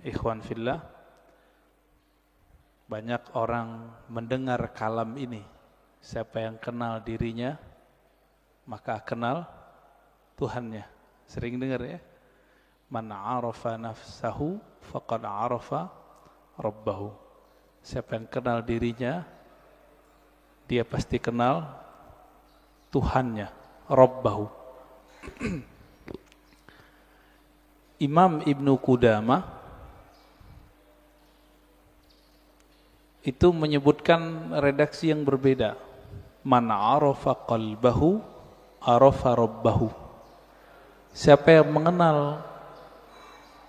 Ikhwan fillah, banyak orang mendengar kalam ini. Siapa yang kenal dirinya, maka kenal Tuhannya. Sering dengar ya? Man arafa nafsahu faqad arafa rabbahu. Siapa yang kenal dirinya, dia pasti kenal Tuhannya, Rabbahu. Imam Ibnu Qudamah itu menyebutkan redaksi yang berbeda. Man arafa qalbahu arafa rabbahu. Siapa yang mengenal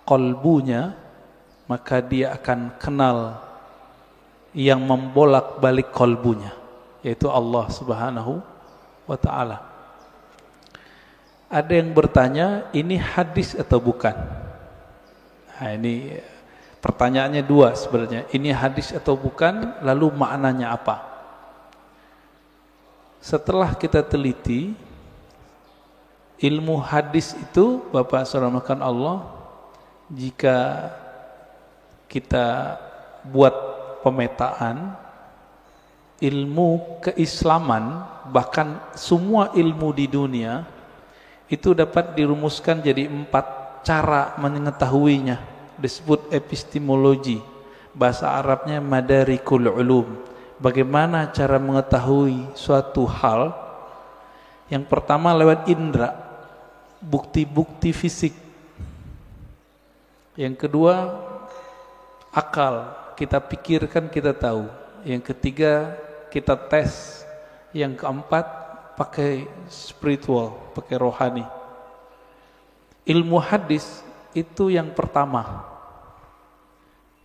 qalbunya, maka dia akan kenal yang membolak-balik qalbunya, yaitu Allah Subhanahu wa ta'ala. Ada yang bertanya, ini hadis atau bukan? Nah, ini pertanyaannya dua sebenarnya. Ini hadis atau bukan, lalu maknanya apa? Setelah kita teliti, ilmu hadis itu, Bapak Saudara Allah, jika kita buat pemetaan, ilmu keislaman, bahkan semua ilmu di dunia, itu dapat dirumuskan jadi 4 cara mengetahuinya. Disebut epistemologi, bahasa Arabnya madarikul ulum. Bagaimana cara mengetahui suatu hal? Yang pertama lewat indera, bukti-bukti fisik. Yang kedua akal, kita pikirkan kita tahu. Yang ketiga kita tes. Yang keempat pakai spiritual, pakai rohani. Ilmu hadis itu yang pertama.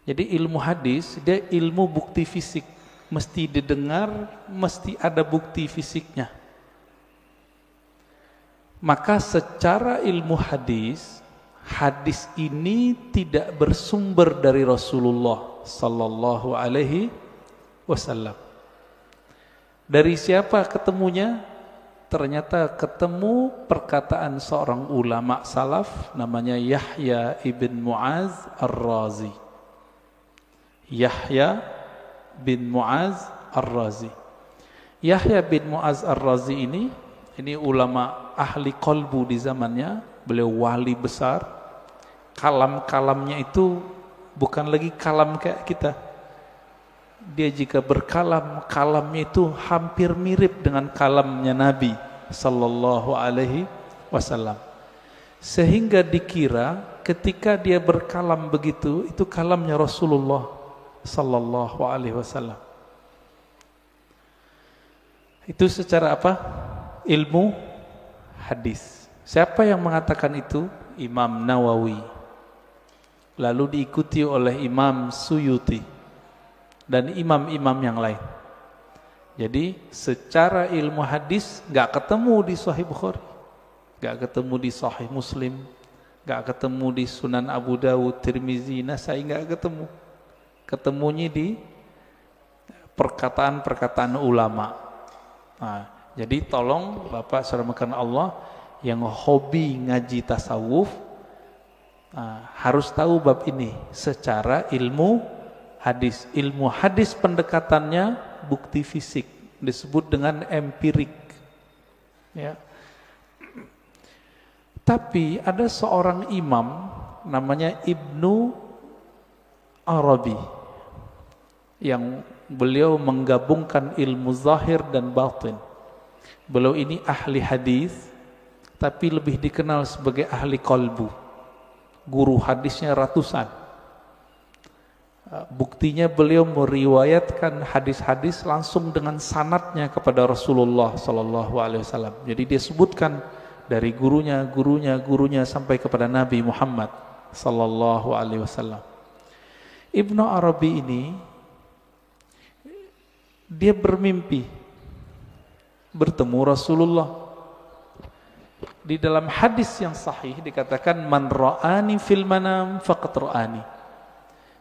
Jadi ilmu hadis dia ilmu bukti fisik, mesti didengar, mesti ada bukti fisiknya. Maka secara ilmu hadis, hadis ini tidak bersumber dari Rasulullah sallallahu alaihi wasallam. Dari siapa ketemunya? Ternyata ketemu perkataan seorang ulama salaf namanya Yahya ibn Mu'az ar-Razi. Yahya bin Mu'az ar-Razi. Yahya bin Mu'az ar-Razi ini ulama ahli qalbu di zamannya. Beliau wali besar. Kalam-kalamnya itu bukan lagi kalam kayak kita. Dia jika berkalam, kalamnya itu hampir mirip dengan kalamnya Nabi sallallahu alaihi wasallam. Sehingga dikira ketika dia berkalam begitu, itu kalamnya Rasulullah sallallahu alaihi wasallam. Itu secara apa? Ilmu hadis. Siapa yang mengatakan itu? Imam Nawawi. Lalu diikuti oleh Imam Suyuti dan imam-imam yang lain. Jadi secara ilmu hadis gak ketemu di Sahih Bukhari, gak ketemu di Sahih Muslim, gak ketemu di Sunan Abu Dawud, Tirmizi, Nasai, gak ketemu. Ketemunya di perkataan-perkataan ulama. Nah, jadi tolong Bapak saudara Allah yang hobi ngaji tasawuf, harus tahu bab ini secara ilmu hadis. Ilmu hadis pendekatannya bukti fisik, disebut dengan empirik. Ya. Tapi ada seorang imam namanya Ibnu Arabi yang beliau menggabungkan ilmu zahir dan batin. Beliau ini ahli hadis, tapi lebih dikenal sebagai ahli qalbu. Guru hadisnya ratusan. Buktinya beliau meriwayatkan hadis-hadis langsung dengan sanadnya kepada Rasulullah sallallahu alaihi wasallam. Jadi dia sebutkan dari gurunya sampai kepada Nabi Muhammad sallallahu alaihi wasallam. Ibnu Arabi ini dia bermimpi bertemu Rasulullah. Di dalam hadis yang sahih dikatakan man ra'ani fil manam faqad ra'ani.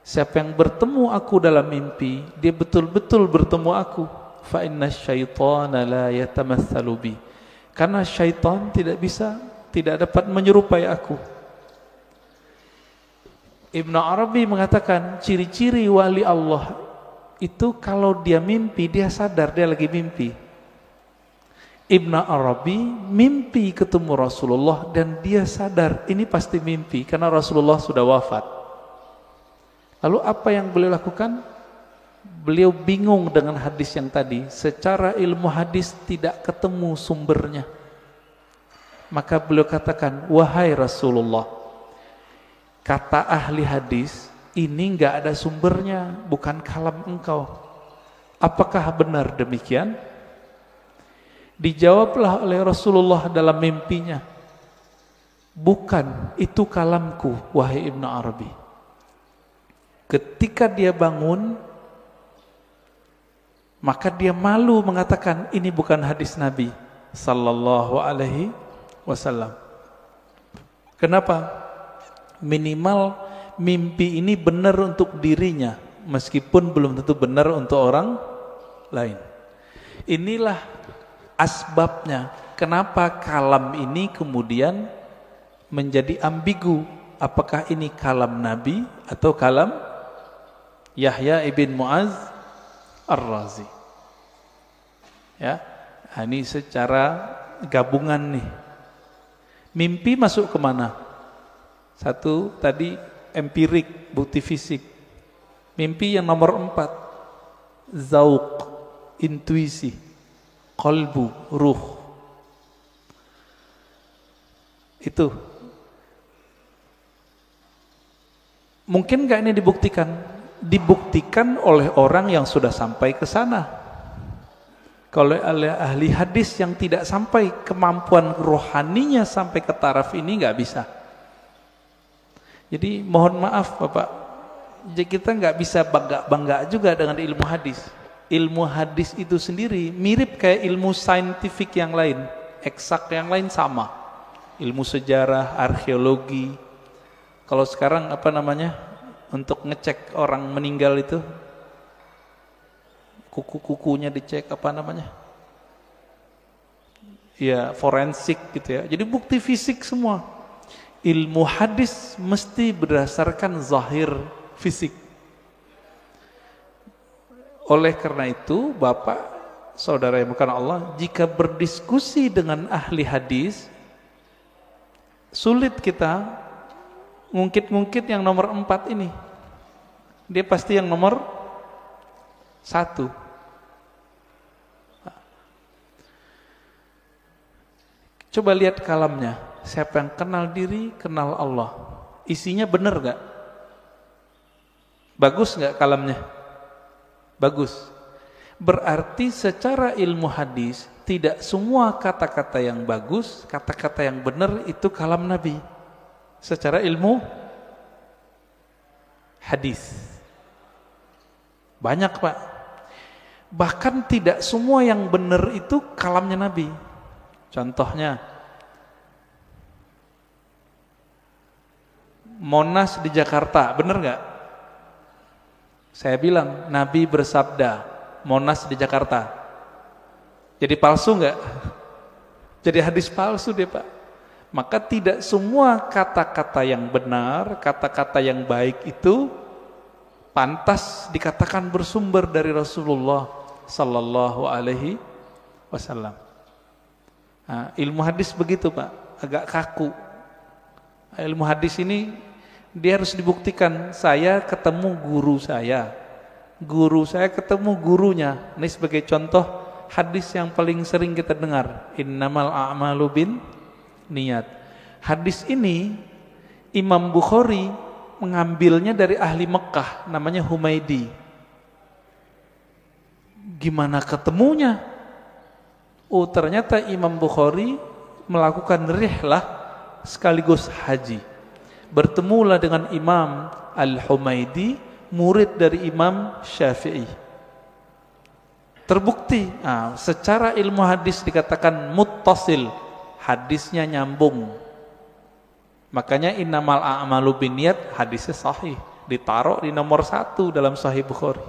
Siapa yang bertemu aku dalam mimpi, dia betul-betul bertemu aku. Fa inna syaitana la yatamatsalu bi. Karena syaitan tidak dapat menyerupai aku. Ibnu Arabi mengatakan ciri-ciri wali Allah itu kalau dia mimpi, dia sadar dia lagi mimpi. Ibnu Arabi mimpi ketemu Rasulullah dan dia sadar ini pasti mimpi karena Rasulullah sudah wafat. Lalu apa yang beliau lakukan? Beliau bingung dengan hadis yang tadi. Secara ilmu hadis tidak ketemu sumbernya. Maka beliau katakan, wahai Rasulullah, kata ahli hadis ini enggak ada sumbernya, bukan kalam engkau. Apakah benar demikian? Dijawablah oleh Rasulullah dalam mimpinya, bukan, itu kalamku wahai Ibnu Arabi. Ketika dia bangun, maka dia malu mengatakan ini bukan hadis Nabi sallallahu alaihi wasallam. Kenapa? Minimal mimpi ini benar untuk dirinya, meskipun belum tentu benar untuk orang lain. Inilah asbabnya kenapa kalam ini kemudian menjadi ambigu. Apakah ini kalam Nabi atau kalam Yahya ibn Muaz Ar-Razi? Ya, ini secara gabungan nih. Mimpi masuk kemana? Satu tadi empirik, bukti fisik. Mimpi yang nomor 4, zauq, intuisi, qalbu, ruh. Itu mungkin nggak ini dibuktikan? Dibuktikan oleh orang yang sudah sampai ke sana. Kalau oleh ahli hadis yang tidak sampai, kemampuan rohaninya sampai ke taraf ini nggak bisa. Jadi mohon maaf Bapak, jadi kita nggak bisa bangga juga dengan ilmu hadis. Ilmu hadis itu sendiri mirip kayak ilmu saintifik yang lain, eksak yang lain sama. Ilmu sejarah, arkeologi. Kalau sekarang apa namanya? Untuk ngecek orang meninggal itu, kuku-kukunya dicek apa namanya? Ya, forensik gitu ya. Jadi bukti fisik semua. Ilmu hadis mesti berdasarkan zahir fisik. Oleh karena itu, Bapak, saudara yang bukan Allah, jika berdiskusi dengan ahli hadis, sulit kita ngungkit-ngungkit yang nomor 4 ini. Dia pasti yang nomor 1. Coba lihat kalamnya. Siapa yang kenal diri, kenal Allah. Isinya benar gak? Bagus gak kalamnya? Bagus. Berarti secara ilmu hadis, tidak semua kata-kata yang bagus, kata-kata yang benar itu kalam Nabi. Secara ilmu hadis banyak Pak. Bahkan tidak semua yang benar itu kalamnya Nabi. Contohnya Monas di Jakarta, benar gak? Saya bilang Nabi bersabda Monas di Jakarta. Jadi palsu gak? Jadi hadis palsu deh Pak. Maka tidak semua kata-kata yang benar, kata-kata yang baik itu pantas dikatakan bersumber dari Rasulullah sallallahu alaihi wasallam. Nah, ilmu hadis begitu Pak, agak kaku. Ilmu hadis ini dia harus dibuktikan. Saya ketemu guru saya ketemu gurunya. Ini sebagai contoh hadis yang paling sering kita dengar, innamal a'malu bin niat. Hadis ini Imam Bukhari mengambilnya dari ahli Mekah, namanya Humaidi. Gimana ketemunya? Oh, ternyata Imam Bukhari melakukan rihlah sekaligus haji. Bertemulah dengan Imam Al-Humaidi, murid dari Imam Syafi'i. Terbukti, secara ilmu hadis dikatakan muttasil, hadisnya nyambung. Makanya innamal a'malu binniyat hadisnya sahih, ditaruh di nomor 1 dalam Sahih Bukhari.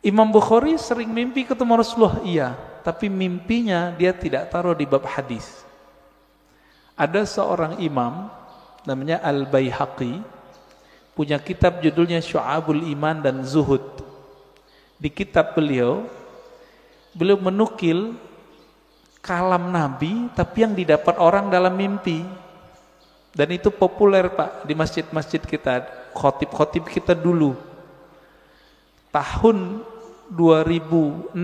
Imam Bukhari sering mimpi ketemu Rasulullah, iya, tapi mimpinya dia tidak taruh di bab hadis. Ada seorang imam namanya Al-Baihaqi, punya kitab judulnya Syu'abul Iman dan Zuhud. Di kitab beliau menukil kalam Nabi tapi yang didapat orang dalam mimpi. Dan itu populer Pak di masjid-masjid kita, khotib-khotib kita dulu. Tahun 2006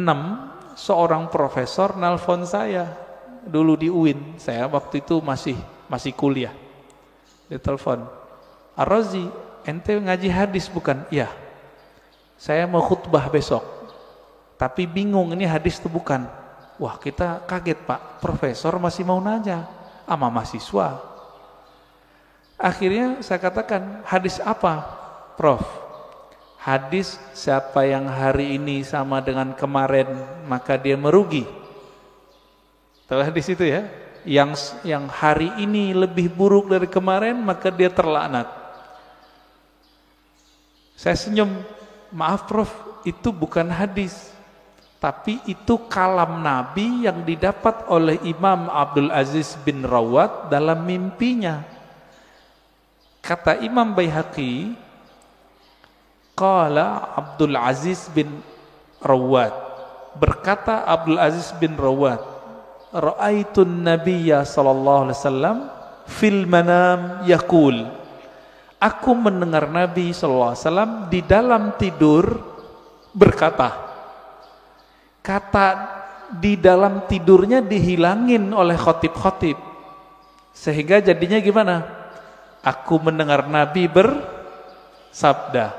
seorang profesor nelpon saya dulu di UIN. Saya waktu itu masih kuliah. Dia telepon, "Ar-Razi, ente ngaji hadis bukan?" "Iya. Saya mau khutbah besok. Tapi bingung ini hadis itu bukan." Wah, kita kaget Pak, profesor masih mau nanya sama mahasiswa. Akhirnya saya katakan, "Hadis apa, Prof?" "Hadis siapa yang hari ini sama dengan kemarin maka dia merugi." Tahu hadis itu ya? Yang hari ini lebih buruk dari kemarin maka dia terlaknat. Saya senyum, "Maaf Prof, itu bukan hadis, tapi itu kalam Nabi yang didapat oleh Imam Abdul Aziz bin Rawat dalam mimpinya." Kata Imam Baihaqi, qala Abdul Aziz bin Rawat, berkata Abdul Aziz bin Rawat, "Ra'aitun Nabiyya sallallahu alaihi wasallam fil manam yaqul." Aku mendengar Nabi sallallahu alaihi wasallam di dalam tidur berkata. Kata di dalam tidurnya dihilangin oleh khotib-khotib. Sehingga jadinya gimana? Aku mendengar Nabi bersabda,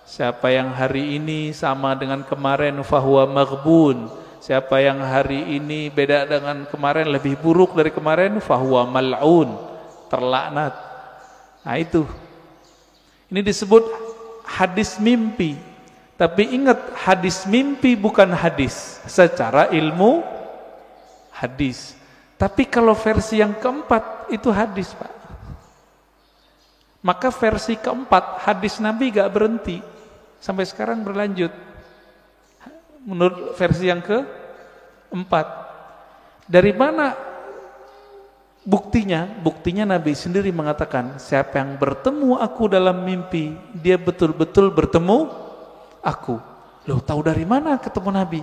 "Siapa yang hari ini sama dengan kemarin fahuwa maghbun." Siapa yang hari ini beda dengan kemarin, lebih buruk dari kemarin, fahuwa mal'un, terlaknat. Nah itu. Ini disebut hadis mimpi. Tapi ingat, hadis mimpi bukan hadis secara ilmu hadis. Tapi kalau versi yang keempat itu hadis Pak. Maka versi keempat hadis Nabi gak berhenti. Sampai sekarang berlanjut. Menurut versi yang keempat. Dari mana buktinya? Buktinya Nabi sendiri mengatakan, siapa yang bertemu aku dalam mimpi, dia betul-betul bertemu aku. Loh, tahu dari mana ketemu Nabi?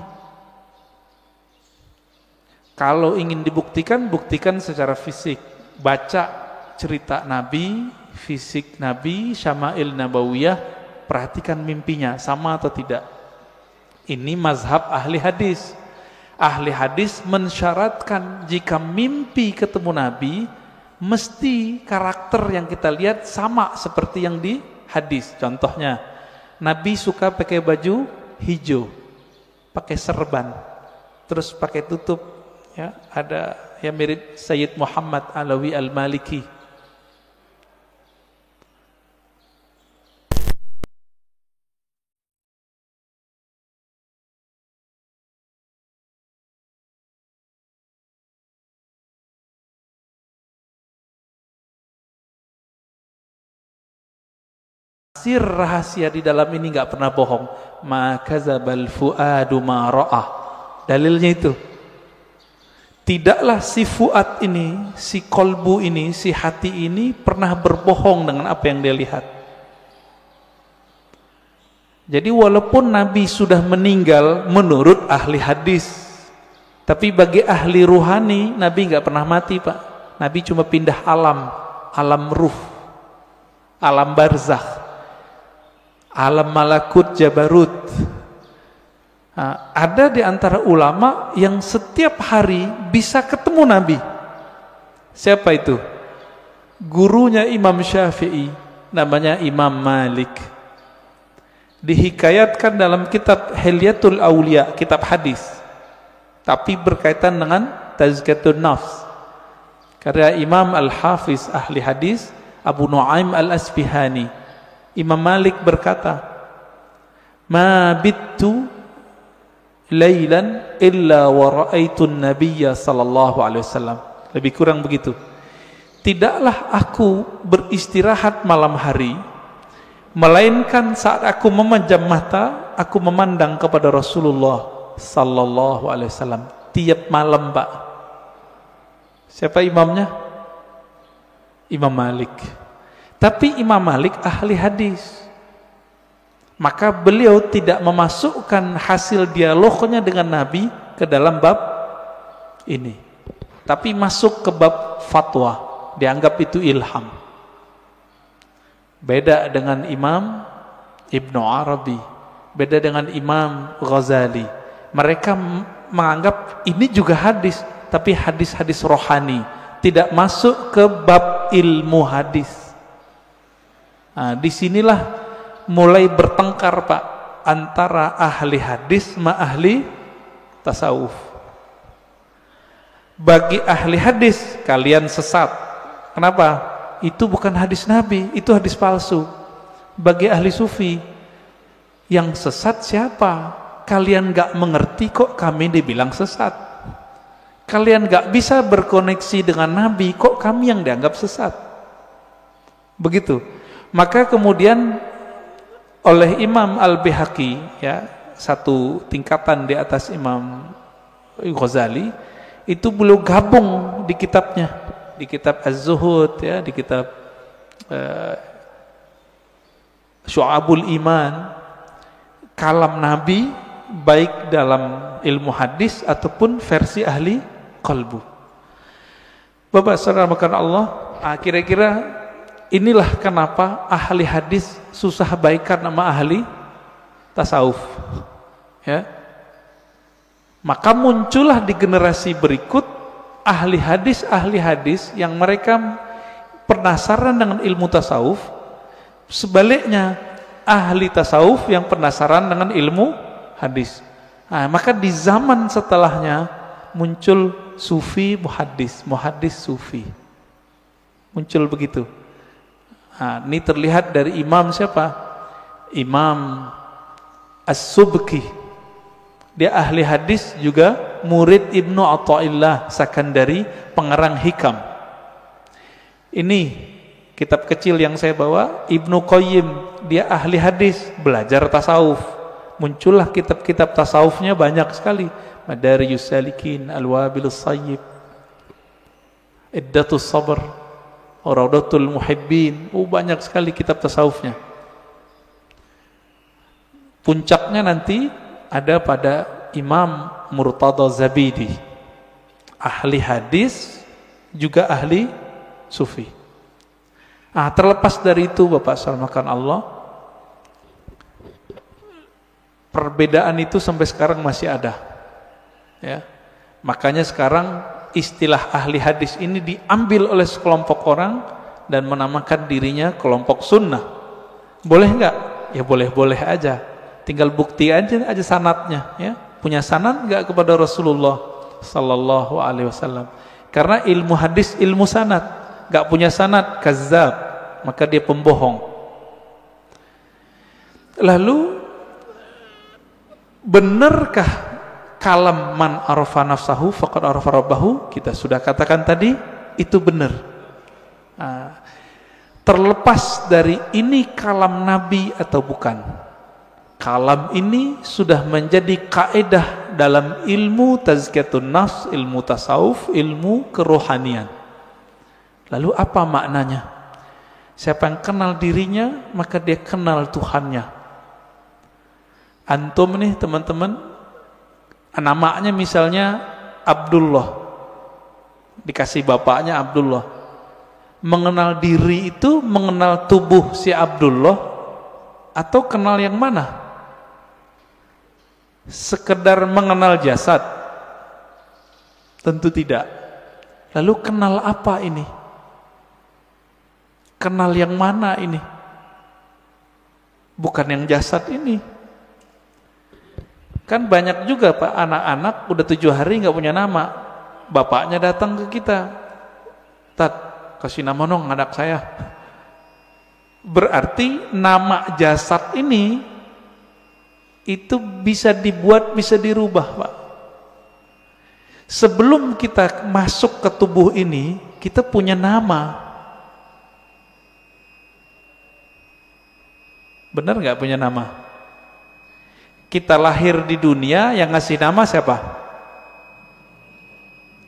Kalau ingin dibuktikan, buktikan secara fisik. Baca cerita Nabi, fisik Nabi, Syama'il Nabawiyah, perhatikan mimpinya, sama atau tidak. Ini mazhab ahli hadis. Ahli hadis mensyaratkan jika mimpi ketemu Nabi, mesti karakter yang kita lihat sama seperti yang di hadis. Contohnya, Nabi suka pakai baju hijau, pakai serban, terus pakai tutup, ya, ada yang mirip Sayyid Muhammad Alawi Al-Maliki. Sir rahasia di dalam ini nggak pernah bohong. Ma kadzabal fuadu ma ra'ah. Dalilnya itu. Tidaklah si fuad ini, si kolbu ini, si hati ini pernah berbohong dengan apa yang dia lihat. Jadi walaupun Nabi sudah meninggal menurut ahli hadis, tapi bagi ahli ruhani Nabi nggak pernah mati Pak. Nabi cuma pindah alam, alam ruh, alam barzakh, alam malakut jabarut. Nah, ada di antara ulama yang setiap hari bisa ketemu Nabi. Siapa itu? Gurunya Imam Syafi'i, namanya Imam Malik. Dihikayatkan dalam kitab Hilyatul Aulia, kitab hadis, tapi berkaitan dengan Tazkiyatun Nafs. Karya Imam Al-Hafiz ahli hadis Abu Nu'aim Al-Asfihani. Imam Malik berkata, "Ma bittu lailan illa wa ra'aitun nabiyya sallallahu alaihi wasallam." Lebih kurang begitu. Tidaklah aku beristirahat malam hari, melainkan saat aku memejam mata, aku memandang kepada Rasulullah sallallahu alaihi wasallam. Tiap malam, Pak. Siapa imamnya? Imam Malik. Tapi Imam Malik ahli hadis. Maka beliau tidak memasukkan hasil dialognya dengan Nabi ke dalam bab ini. Tapi masuk ke bab fatwa. Dianggap itu ilham. Beda dengan Imam Ibnu Arabi. Beda dengan Imam Ghazali. Mereka menganggap ini juga hadis. Tapi hadis-hadis rohani. Tidak masuk ke bab ilmu hadis. Nah, disinilah mulai bertengkar Pak antara ahli hadis sama ahli tasawuf. Bagi ahli hadis kalian sesat. Kenapa? Itu bukan hadis Nabi, itu hadis palsu. Bagi ahli sufi, yang sesat siapa? Kalian gak mengerti kok kami dibilang sesat. Kalian gak bisa berkoneksi dengan Nabi, kok kami yang dianggap sesat? Begitu. Maka kemudian oleh Imam Al-Baihaqi, ya, satu tingkatan di atas Imam Ghazali, itu beliau gabung di kitabnya, di kitab Az-Zuhud, ya, di kitab Syu'abul Iman, kalam Nabi baik dalam ilmu hadis ataupun versi ahli qalbu. Bapak saudara makan Allah, kira-kira inilah kenapa ahli hadis susah baikan sama ahli tasawuf, ya. Maka muncullah di generasi berikut ahli hadis yang mereka penasaran dengan ilmu tasawuf. Sebaliknya ahli tasawuf yang penasaran dengan ilmu hadis. Nah, maka di zaman setelahnya muncul sufi muhaddis, muhaddis sufi. Muncul begitu. Nah, ini terlihat dari imam siapa? Imam As-Subki. Dia ahli hadis juga murid Ibnu Athaillah Sakandari, pengarang Hikam. Ini kitab kecil yang saya bawa, Ibnu Qayyim, dia ahli hadis, belajar tasawuf. Muncullah kitab-kitab tasawufnya banyak sekali. Madarijus Salikin, Al-Wabilus Sayyib, Iddatus Sabr, Raudatul Muhibbin. Banyak sekali kitab tasawufnya. Puncaknya nanti ada pada Imam Murtada Zabidi, ahli hadis juga ahli sufi. Terlepas dari itu Bapak salmakan Allah, perbedaan itu sampai sekarang masih ada, ya. Makanya sekarang istilah ahli hadis ini diambil oleh sekelompok orang dan menamakan dirinya kelompok sunnah. Boleh enggak? Ya boleh-boleh aja. Tinggal bukti aja sanadnya, ya. Punya sanad enggak kepada Rasulullah sallallahu alaihi wasallam? Karena ilmu hadis ilmu sanad. Enggak punya sanad, kazzab, maka dia pembohong. Lalu benarkah kalam man arafa nafsahu faqad arafa rabbahu? Kita sudah katakan tadi, itu benar. Terlepas dari ini kalam Nabi atau bukan, kalam ini sudah menjadi kaidah dalam ilmu tazkiyatun nafs, ilmu tasawuf, ilmu kerohanian. Lalu apa maknanya? Siapa yang kenal dirinya, maka dia kenal Tuhannya. Antum nih teman-teman, namanya misalnya Abdullah, dikasih bapaknya Abdullah. Mengenal diri itu mengenal tubuh si Abdullah atau kenal yang mana? Sekedar mengenal jasad? Tentu tidak. Lalu kenal apa ini? Kenal yang mana ini? Bukan yang jasad ini. Kan banyak juga Pak anak-anak udah 7 hari nggak punya nama. Bapaknya datang ke kita, Tat, kasih nama dong anak saya. Berarti nama jasad ini itu bisa dibuat, bisa dirubah Pak. Sebelum kita masuk ke tubuh ini, kita punya nama. Benar nggak punya nama? Kita lahir di dunia, yang ngasih nama siapa?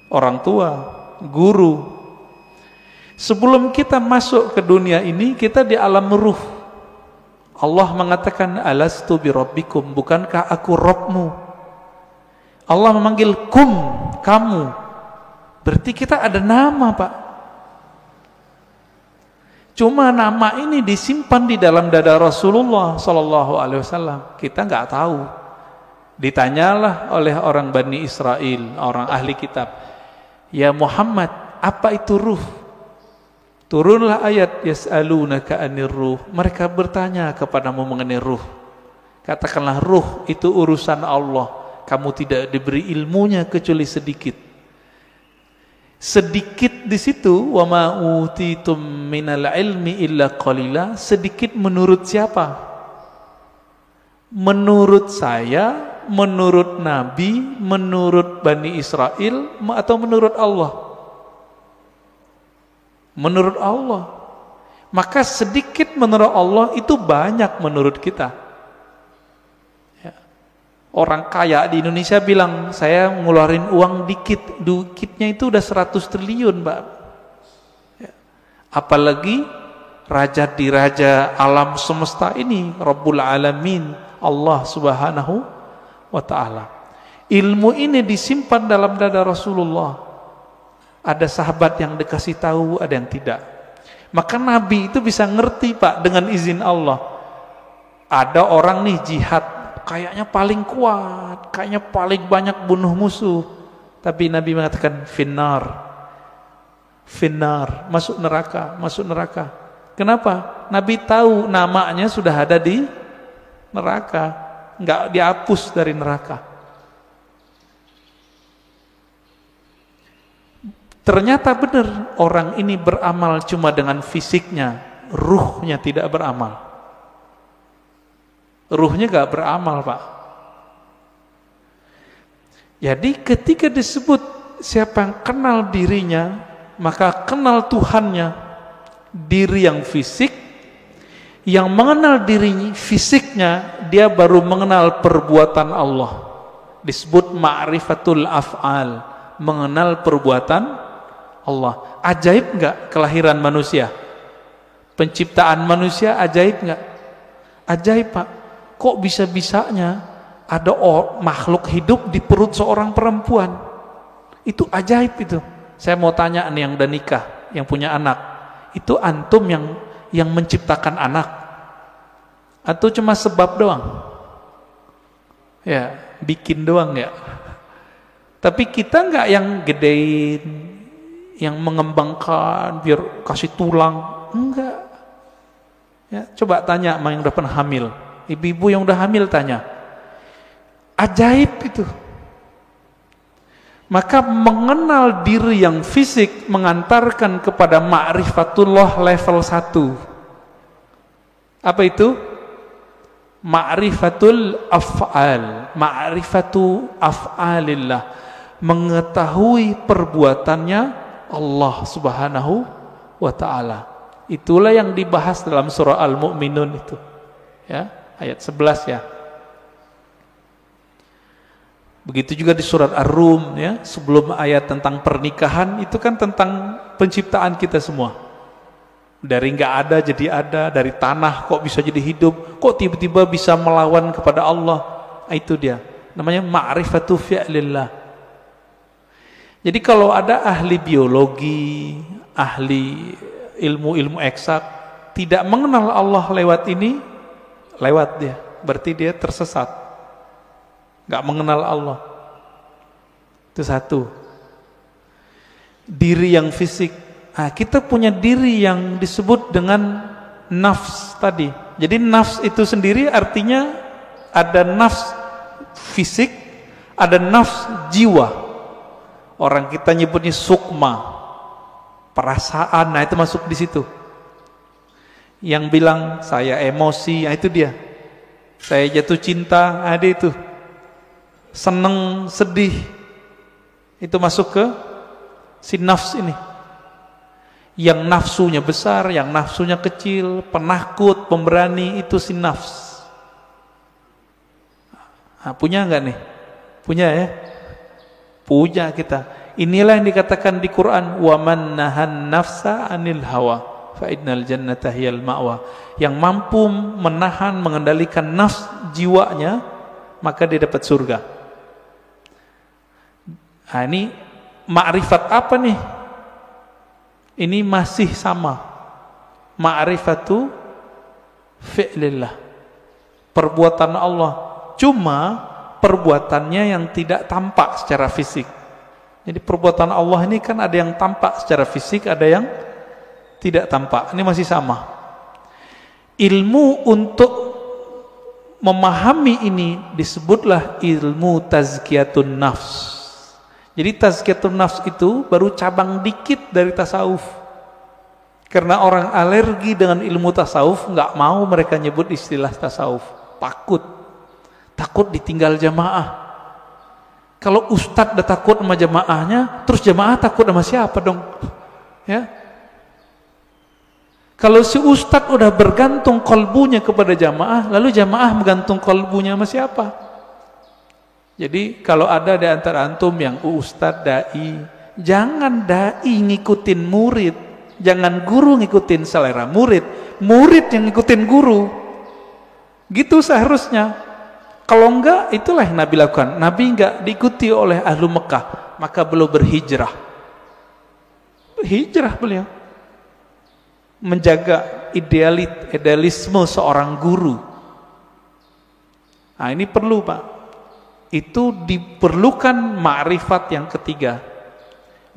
Orang tua, guru. Sebelum kita masuk ke dunia ini, kita di alam ruh. Allah mengatakan, alastu birabbikum, bukankah aku Rabbmu? Allah memanggil kum, kamu. Berarti kita ada nama, Pak. Cuma nama ini disimpan di dalam dada Rasulullah sallallahu alaihi wasallam. Kita nggak tahu. Ditanyalah oleh orang Bani Israel, orang ahli kitab, ya Muhammad, apa itu ruh? Turunlah ayat yas'alunaka 'anir ruh. Mereka bertanya kepadamu mengenai ruh. Katakanlah ruh itu urusan Allah. Kamu tidak diberi ilmunya kecuali sedikit. Sedikit di situ, wa ma utitum minal ilmi illa qalila. Sedikit menurut siapa? Menurut saya, menurut Nabi, menurut Bani Israel, atau menurut Allah? Menurut Allah. Maka sedikit menurut Allah itu banyak menurut kita. Ya. Orang kaya di Indonesia bilang, saya ngeluarin uang dikit. Dikitnya itu udah 100 triliun, Mbak. Ya. Apalagi raja di raja alam semesta ini, Rabbul Alamin, Allah Subhanahu wa ta'ala. Ilmu ini disimpan dalam dada Rasulullah. Ada sahabat yang dikasih tahu, ada yang tidak. Maka Nabi itu bisa ngerti, Pak, dengan izin Allah. Ada orang nih jihad, kayaknya paling kuat, kayaknya paling banyak bunuh musuh. Tapi Nabi mengatakan finnar, finnar, masuk neraka, masuk neraka. Kenapa? Nabi tahu namanya sudah ada di neraka, nggak dihapus dari neraka. Ternyata benar, orang ini beramal cuma dengan fisiknya, ruhnya tidak beramal. Ruhnya gak beramal, Pak. Jadi ketika disebut siapa yang kenal dirinya, maka kenal Tuhannya. Diri yang fisik, yang mengenal diri fisiknya, dia baru mengenal perbuatan Allah. Disebut ma'rifatul af'al, mengenal perbuatan Allah. Ajaib enggak kelahiran manusia? Penciptaan manusia ajaib enggak? Ajaib, Pak. Kok bisa-bisanya ada makhluk hidup di perut seorang perempuan? Itu ajaib itu. Saya mau tanya nih yang udah nikah, yang punya anak. Itu antum yang menciptakan anak? Atau cuma sebab doang? Ya, bikin doang ya. Tapi kita enggak yang gedein, yang mengembangkan biar kasih tulang, enggak. Ya, coba tanya sama yang udah pernah hamil, ibu-ibu yang udah hamil tanya. Ajaib itu. Maka mengenal diri yang fisik mengantarkan kepada ma'rifatullah level 1. Apa itu? Ma'rifatul af'al, ma'rifatu af'alillah, mengetahui perbuatannya Allah Subhanahu wa ta'ala. Itulah yang dibahas dalam surah Al-Mu'minun itu. Ya, ayat 11 ya. Begitu juga di surat Ar-Rum ya, sebelum ayat tentang pernikahan itu kan tentang penciptaan kita semua. Dari enggak ada jadi ada, dari tanah kok bisa jadi hidup, kok tiba-tiba bisa melawan kepada Allah. Itu dia. Namanya ma'rifatu fi'lillah. Jadi kalau ada ahli biologi, ahli ilmu-ilmu eksak tidak mengenal Allah lewat ini, lewat dia, berarti dia tersesat, nggak mengenal Allah. Itu satu. Diri yang fisik. Nah, kita punya diri yang disebut dengan nafs tadi. Jadi nafs itu sendiri artinya ada nafs fisik, ada nafs jiwa. Orang kita nyebutnya sukma, perasaan, nah itu masuk di situ. Yang bilang saya emosi, nah itu dia. Saya jatuh cinta, ada itu. Seneng, sedih, itu masuk ke si nafs ini. Yang nafsunya besar, yang nafsunya kecil, penakut, pemberani, itu si nafs. Nah, punya enggak nih? Punya ya? Punya kita. Inilah yang dikatakan di Quran, wa man nahan nafsa 'anil hawa fa innal jannata hiyal ma'wa. Yang mampu menahan, mengendalikan nafs jiwanya, maka dia dapat surga. Nah, ini ma'rifat apa nih? Ini masih sama. Ma'rifatu fi'lillah. Perbuatan Allah. Cuma perbuatannya yang tidak tampak secara fisik. Jadi perbuatan Allah ini kan ada yang tampak secara fisik, ada yang tidak tampak. Ini masih sama. Ilmu untuk memahami ini disebutlah ilmu tazkiyatun nafs. Jadi tazkiyatun nafs itu baru cabang dikit dari tasawuf. Karena orang alergi dengan ilmu tasawuf, nggak mau mereka nyebut istilah tasawuf. Takut ditinggal jamaah. Kalau ustadz udah takut sama jamaahnya, terus jamaah takut sama siapa dong? Ya. Kalau si ustadz udah bergantung kolbunya kepada jamaah, lalu jamaah menggantung kolbunya sama siapa? Jadi kalau ada di antara antum yang ustadz, dai, jangan dai ngikutin murid, jangan guru ngikutin selera murid, murid yang ngikutin guru. Gitu seharusnya. Kalau enggak, itulah yang Nabi lakukan. Nabi enggak diikuti oleh ahlu Mekah, maka beliau berhijrah. Hijrah beliau. Menjaga idealisme seorang guru. Nah, ini perlu, Pak. Itu diperlukan ma'rifat yang ketiga.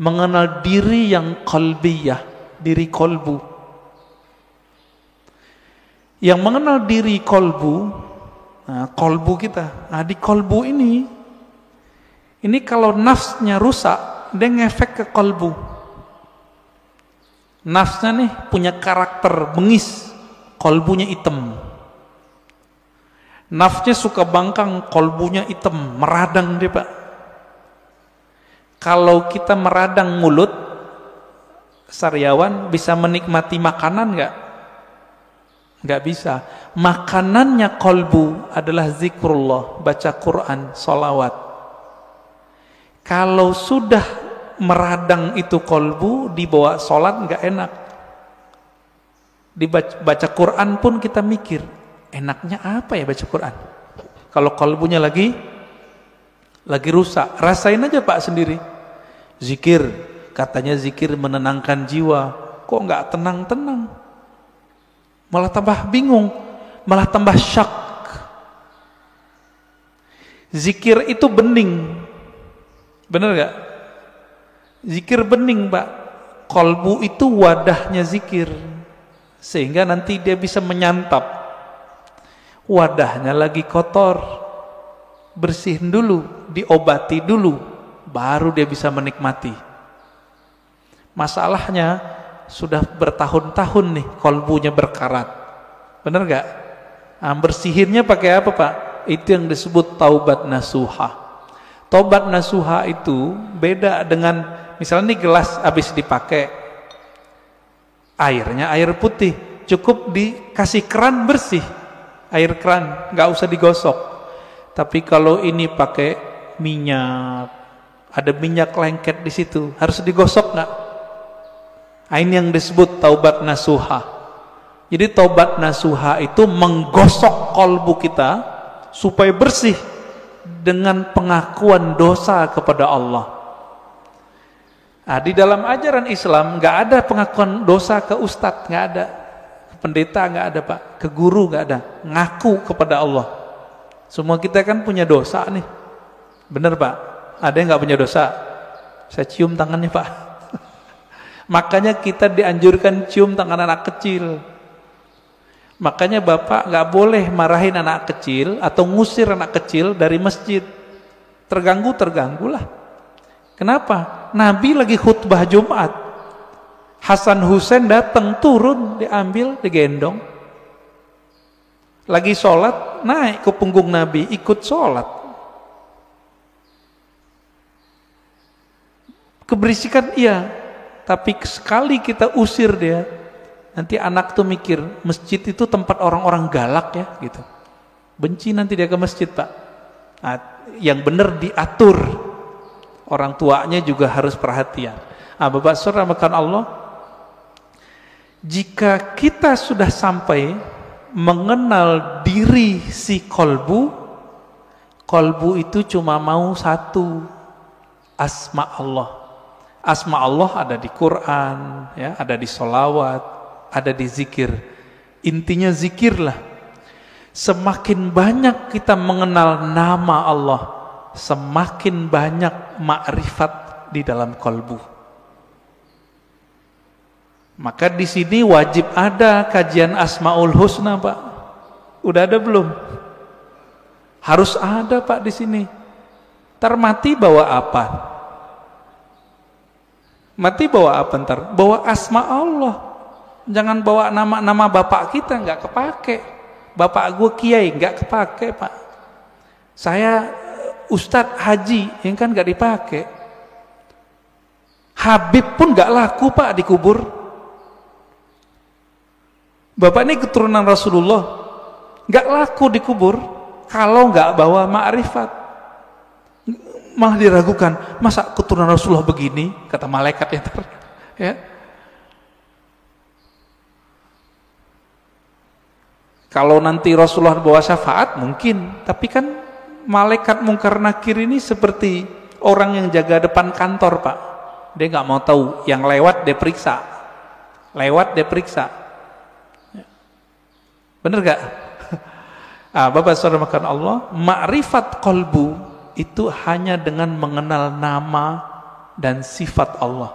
Mengenal diri yang qalbiyah, diri kolbu. Yang mengenal diri kolbu, nah, kolbu kita. Nah, di kolbu ini kalau nafsnya rusak, dia ngefek ke kolbu. Nafsnya nih punya karakter bengis, kolbunya hitam. Nafsnya suka bangkang, kolbunya hitam, meradang dia, Pak. Kalau kita meradang mulut, sariawan bisa menikmati makanan enggak? Enggak bisa. Makanannya kolbu adalah zikrullah, baca Quran, sholawat. Kalau sudah meradang itu kolbu, dibawa sholat enggak enak. Dibaca Quran pun kita mikir, enaknya apa ya baca Quran? Kalau kolbunya lagi rusak, rasain aja Pak sendiri. Zikir, katanya zikir menenangkan jiwa, kok enggak tenang-tenang? Malah tambah bingung, malah tambah syak. Zikir itu bening, bener gak? Zikir bening, Pak. Kolbu itu wadahnya zikir, sehingga nanti dia bisa menyantap. Wadahnya lagi kotor, bersihin dulu, diobati dulu, baru dia bisa menikmati. Masalahnya sudah bertahun-tahun nih kolbunya berkarat, bener gak? Nah, bersihinnya pakai apa, Pak? Itu yang disebut taubat nasuha. Taubat nasuha itu beda dengan misalnya nih gelas habis dipakai, airnya air putih, cukup dikasih keran bersih, air keran, nggak usah digosok. Tapi kalau ini pakai minyak, ada minyak lengket di situ, harus digosok nggak? Ini yang disebut taubat nasuha. Jadi taubat nasuha itu menggosok kolbu kita supaya bersih dengan pengakuan dosa kepada Allah. Nah, di dalam ajaran Islam nggak ada pengakuan dosa ke ustadz, nggak ada, ke pendeta nggak ada, Pak, ke guru nggak ada, ngaku kepada Allah. Semua kita kan punya dosa nih, bener Pak? Ada yang nggak punya dosa? Saya cium tangannya, Pak. Makanya kita dianjurkan cium tangan anak kecil. Makanya Bapak nggak boleh marahin anak kecil atau ngusir anak kecil dari masjid. Terganggulah. Kenapa? Nabi lagi khutbah Jumat, Hasan Husain datang, turun, diambil, digendong. Lagi sholat, naik ke punggung Nabi, ikut sholat. Keberisikan iya, tapi sekali kita usir dia, nanti anak tuh mikir masjid itu tempat orang-orang galak ya, gitu. Benci nanti dia ke masjid, Pak. Nah, yang benar diatur. Orang tuanya juga harus perhatian. Bapak Saudara makan Allah, jika kita sudah sampai mengenal diri si kolbu itu cuma mau satu, asma Allah. Asma Allah ada di Quran, ya, ada di sholawat, ada di zikir. Intinya zikirlah. Semakin banyak kita mengenal nama Allah, semakin banyak makrifat di dalam kolbu. Maka di sini wajib ada kajian Asmaul Husna, Pak. Udah ada belum? Harus ada, Pak, di sini. Ntar mati bawa apa? Mati bawa apa ntar? Bawa asma Allah. Jangan bawa nama-nama bapak kita, nggak kepake. Bapak gue kiai, nggak kepake, Pak. Saya Ustadz Haji, yang kan nggak dipakai. Habib pun nggak laku, Pak, dikubur. Bapak ini keturunan Rasulullah, nggak laku dikubur kalau nggak bawa ma'rifat. Malah diragukan, masa keturunan Rasulullah begini, kata malaikat ya. Kalau nanti Rasulullah bawa syafaat mungkin, tapi kan malaikat Mungkar Nakir ini seperti orang yang jaga depan kantor, Pak. Dia nggak mau tahu, yang lewat dia periksa, bener gak? Bapak Saudara makan Allah, ma'rifat qalbu itu hanya dengan mengenal nama dan sifat Allah.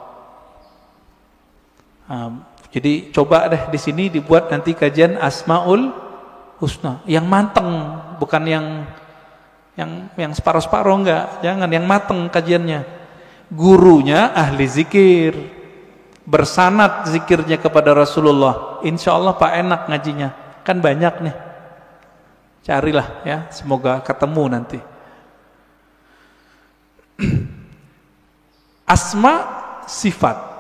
Jadi coba deh di sini dibuat nanti kajian Asmaul Husna yang mateng, bukan yang separuh-separuh, enggak. Jangan, yang mateng kajiannya. Gurunya ahli zikir, bersanad zikirnya kepada Rasulullah. Insya Allah Pak enak ngajinya, kan banyak nih. Carilah ya, semoga ketemu nanti. Asma sifat.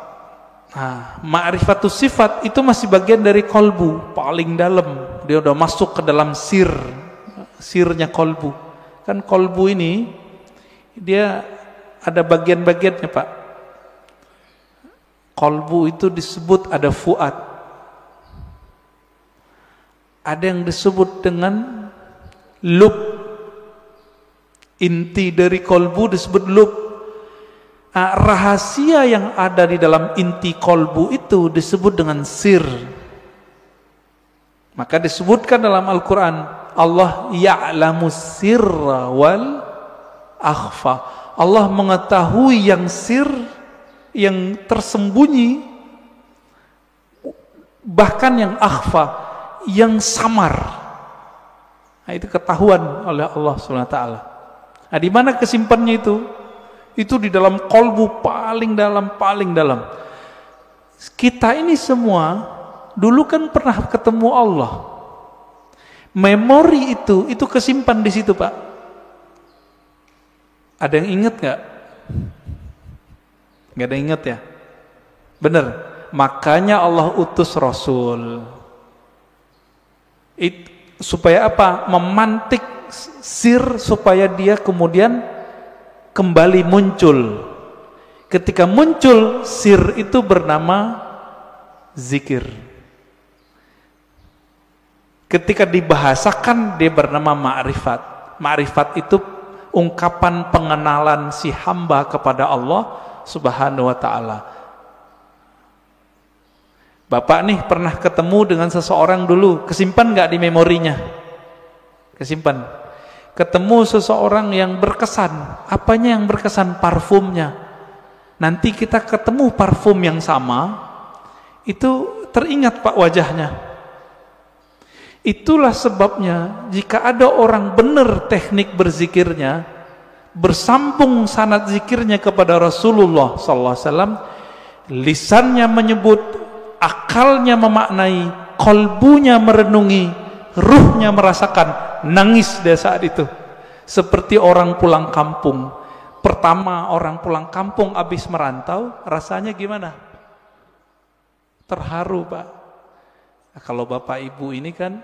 Ma'rifatus sifat itu masih bagian dari kolbu, paling dalam. Dia udah masuk ke dalam sirnya kolbu. Kan kolbu ini dia ada bagian-bagiannya, Pak. Kolbu itu disebut ada fuad. Ada yang disebut dengan lub. Inti dari kolbu disebut lub. Rahasia yang ada di dalam inti kolbu itu disebut dengan sir. Maka disebutkan dalam Al-Quran, Allah ya'lamu sirra wal akhfa. Allah mengetahui yang sir, yang tersembunyi, bahkan yang akhfa, yang samar. Itu ketahuan oleh Allah SWT. Di mana kesimpannya itu? Itu di dalam kolbu paling dalam. Kita ini semua dulu kan pernah ketemu Allah. Memori itu kesimpan di situ, Pak. Ada yang ingat nggak? Nggak ada yang ingat ya? Bener. Makanya Allah utus Rasul. Supaya apa? Memantik sir supaya dia kemudian kembali muncul. Ketika muncul sir itu bernama zikir. Ketika dibahasakan dia bernama ma'rifat. Ma'rifat itu ungkapan pengenalan si hamba kepada Allah Subhanahu wa ta'ala. Bapak nih pernah ketemu dengan seseorang dulu, kesimpan nggak di memorinya? Kesimpan. Ketemu seseorang yang berkesan. Apanya yang berkesan? Parfumnya. Nanti kita ketemu parfum yang sama, itu teringat, Pak, wajahnya. Itulah sebabnya jika ada orang benar teknik berzikirnya, bersambung sanad zikirnya kepada Rasulullah SAW, lisannya menyebut, akalnya memaknai, kolbunya merenungi, ruhnya merasakan, nangis dia saat itu. Seperti orang pulang kampung. Pertama orang pulang kampung habis merantau, rasanya gimana? Terharu, Pak. Kalau Bapak Ibu ini kan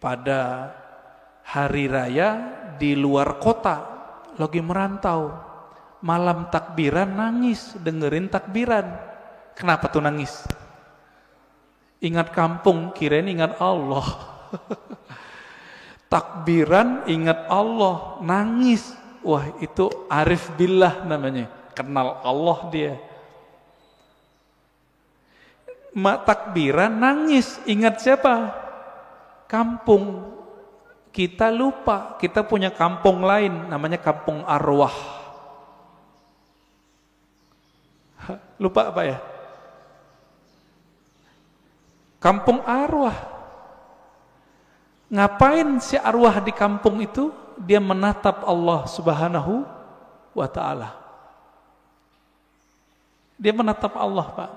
pada hari raya di luar kota, lagi merantau, malam takbiran nangis dengerin takbiran. Kenapa tuh nangis? Ingat kampung, kirain ingat Allah. Takbiran ingat Allah, nangis. Wah, itu arif billah namanya, kenal Allah dia. Takbiran nangis, ingat siapa? Kampung. Kita lupa, kita punya kampung lain, namanya kampung arwah. Lupa apa ya? Kampung arwah. Ngapain si arwah di kampung itu? Dia menatap Allah Subhanahu wa ta'ala. Dia menatap Allah, Pak.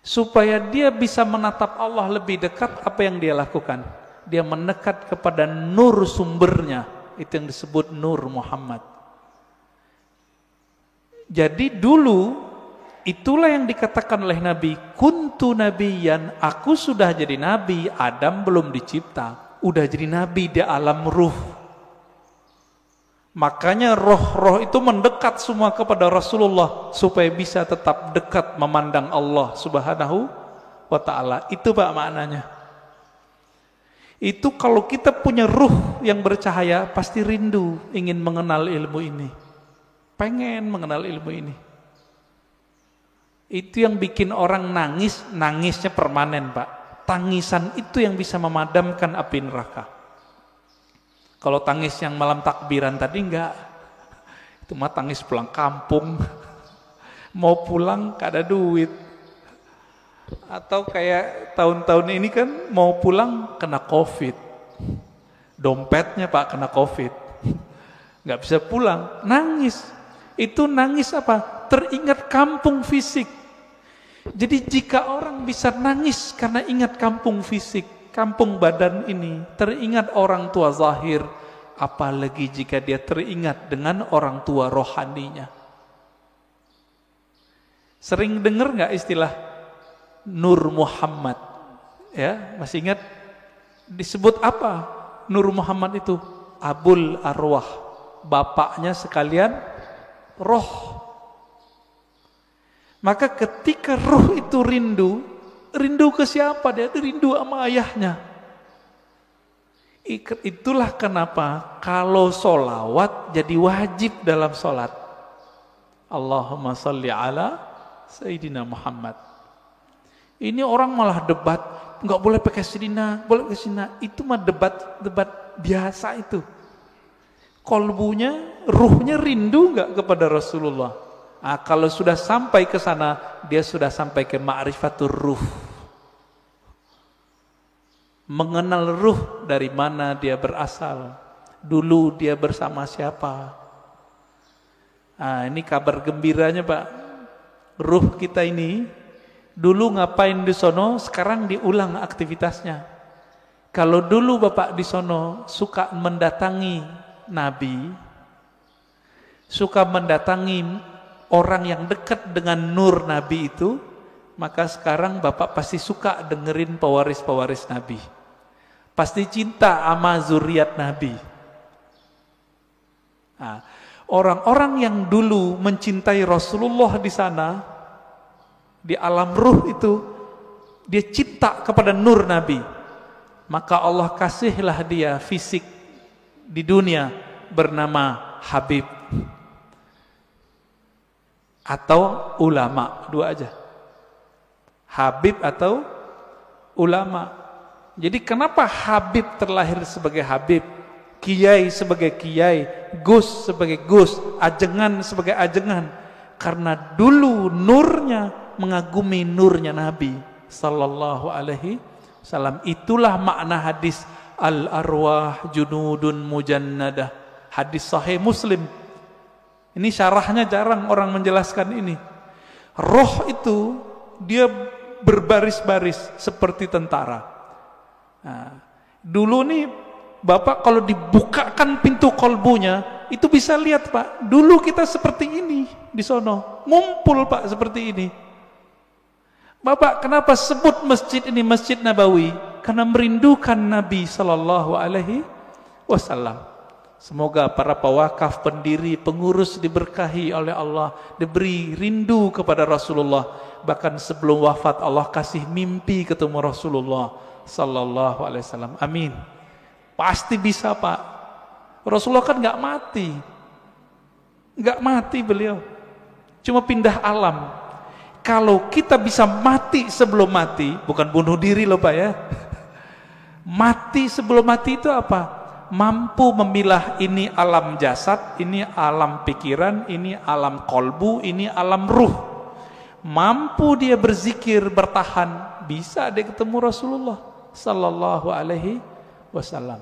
Supaya dia bisa menatap Allah lebih dekat, apa yang dia lakukan? Dia mendekat kepada nur sumbernya. Itu yang disebut Nur Muhammad. Jadi dulu, itulah yang dikatakan oleh Nabi, kuntu nabiyan, aku sudah jadi nabi, Adam belum dicipta. Udah jadi nabi di alam ruh. Makanya roh-roh itu mendekat semua kepada Rasulullah supaya bisa tetap dekat memandang Allah Subhanahu wa ta'ala. Itu Pak maknanya. Itu kalau kita punya ruh yang bercahaya, pasti rindu ingin mengenal ilmu ini. Pengen mengenal ilmu ini. Itu yang bikin orang nangis, nangisnya permanen Pak. Tangisan itu yang bisa memadamkan api neraka. Kalau tangis yang malam takbiran tadi enggak. Itu mah tangis pulang kampung. Mau pulang gak ada duit. Atau kayak tahun-tahun ini kan mau pulang kena Covid. Dompetnya Pak kena Covid. Gak bisa pulang, nangis. Itu nangis apa? Teringat kampung fisik. Jadi jika orang bisa nangis karena ingat kampung fisik, kampung badan ini, teringat orang tua zahir, apalagi jika dia teringat dengan orang tua rohaninya. Sering dengar nggak istilah Nur Muhammad? Ya, masih ingat disebut apa? Nur Muhammad itu Abul Arwah, bapaknya sekalian roh. Maka ketika ruh itu rindu ke siapa? Dia rindu sama ayahnya. Itulah kenapa kalau solawat jadi wajib dalam solat. Allahumma salli ala Sayyidina Muhammad. Ini orang malah debat, nggak boleh pakai Sayyidina, boleh pakai Sayyidina. Itu mah debat biasa itu. Kolbunya, ruhnya rindu nggak kepada Rasulullah? Nah, kalau sudah sampai ke sana, dia sudah sampai ke ma'rifatur ruh. Mengenal ruh dari mana dia berasal. Dulu dia bersama siapa. Nah, ini kabar gembiranya Pak. Ruh kita ini, dulu ngapain di sono, sekarang diulang aktivitasnya. Kalau dulu Bapak di sono suka mendatangi Nabi, suka mendatangi orang yang dekat dengan nur Nabi itu, maka sekarang Bapak pasti suka dengerin pewaris-pewaris Nabi. Pasti cinta sama zuriat Nabi. Nah, orang-orang yang dulu mencintai Rasulullah di sana, di alam ruh itu, dia cinta kepada nur Nabi. Maka Allah kasihlah dia fisik di dunia bernama Habib. Atau ulama, dua aja. Habib atau ulama. Jadi kenapa Habib terlahir sebagai Habib, Kiai sebagai Kiai, Gus sebagai Gus, Ajengan sebagai Ajengan? Karena dulu nurnya mengagumi nurnya Nabi sallallahu alaihi wasallam. Itulah makna hadis al-arwah junudun mujannadah. Hadis sahih Muslim. Ini syarahnya jarang orang menjelaskan ini. Roh itu dia berbaris-baris seperti tentara. Nah, dulu nih Bapak kalau dibukakan pintu kolbunya, itu bisa lihat Pak. Dulu kita seperti ini di sono, ngumpul Pak seperti ini. Bapak kenapa sebut masjid ini Masjid Nabawi? Karena merindukan Nabi Sallallahu Alaihi Wasallam. Semoga para pewakaf, pendiri, pengurus diberkahi oleh Allah, diberi rindu kepada Rasulullah. Bahkan sebelum wafat Allah kasih mimpi ketemu Rasulullah sallallahu alaihi wasallam. Amin. Pasti bisa, Pak. Rasulullah kan nggak mati. Nggak mati beliau. Cuma pindah alam. Kalau kita bisa mati sebelum mati, bukan bunuh diri loh Pak ya. Mati sebelum mati itu apa? Mampu memilah ini alam jasad, ini alam pikiran, ini alam kolbu, ini alam ruh. Mampu dia berzikir, bertahan, bisa dia ketemu Rasulullah sallallahu alaihi wasallam.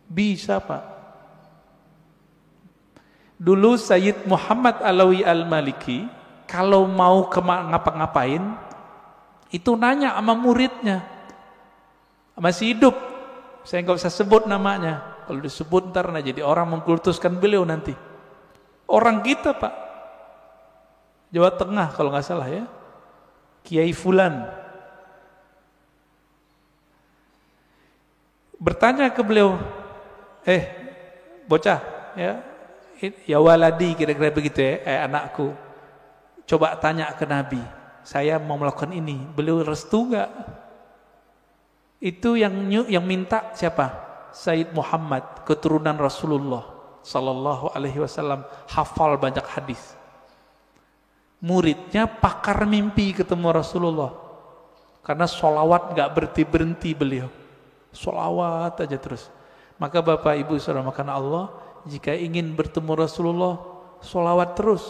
Bisa Pak. Dulu Sayyid Muhammad Alawi Al-Maliki kalau mau ngapa-ngapain itu nanya sama muridnya, masih hidup, saya nggak usah sebut namanya, kalau disebut ntar jadi orang mengkultuskan beliau nanti. Orang kita Pak, Jawa Tengah kalau nggak salah ya, Kiai Fulan, bertanya ke beliau, bocah ya waladi, kira-kira begitu ya, anakku, coba tanya ke Nabi, saya mau melakukan ini, beliau restu nggak? Itu yang minta siapa? Sayyid Muhammad, keturunan Rasulullah sallallahu alaihi wasallam, hafal banyak hadis. Muridnya pakar mimpi ketemu Rasulullah. Karena sholawat gak berhenti-berhenti beliau. Sholawat aja terus. Maka Bapak Ibu saudara makan Allah, jika ingin bertemu Rasulullah, sholawat terus.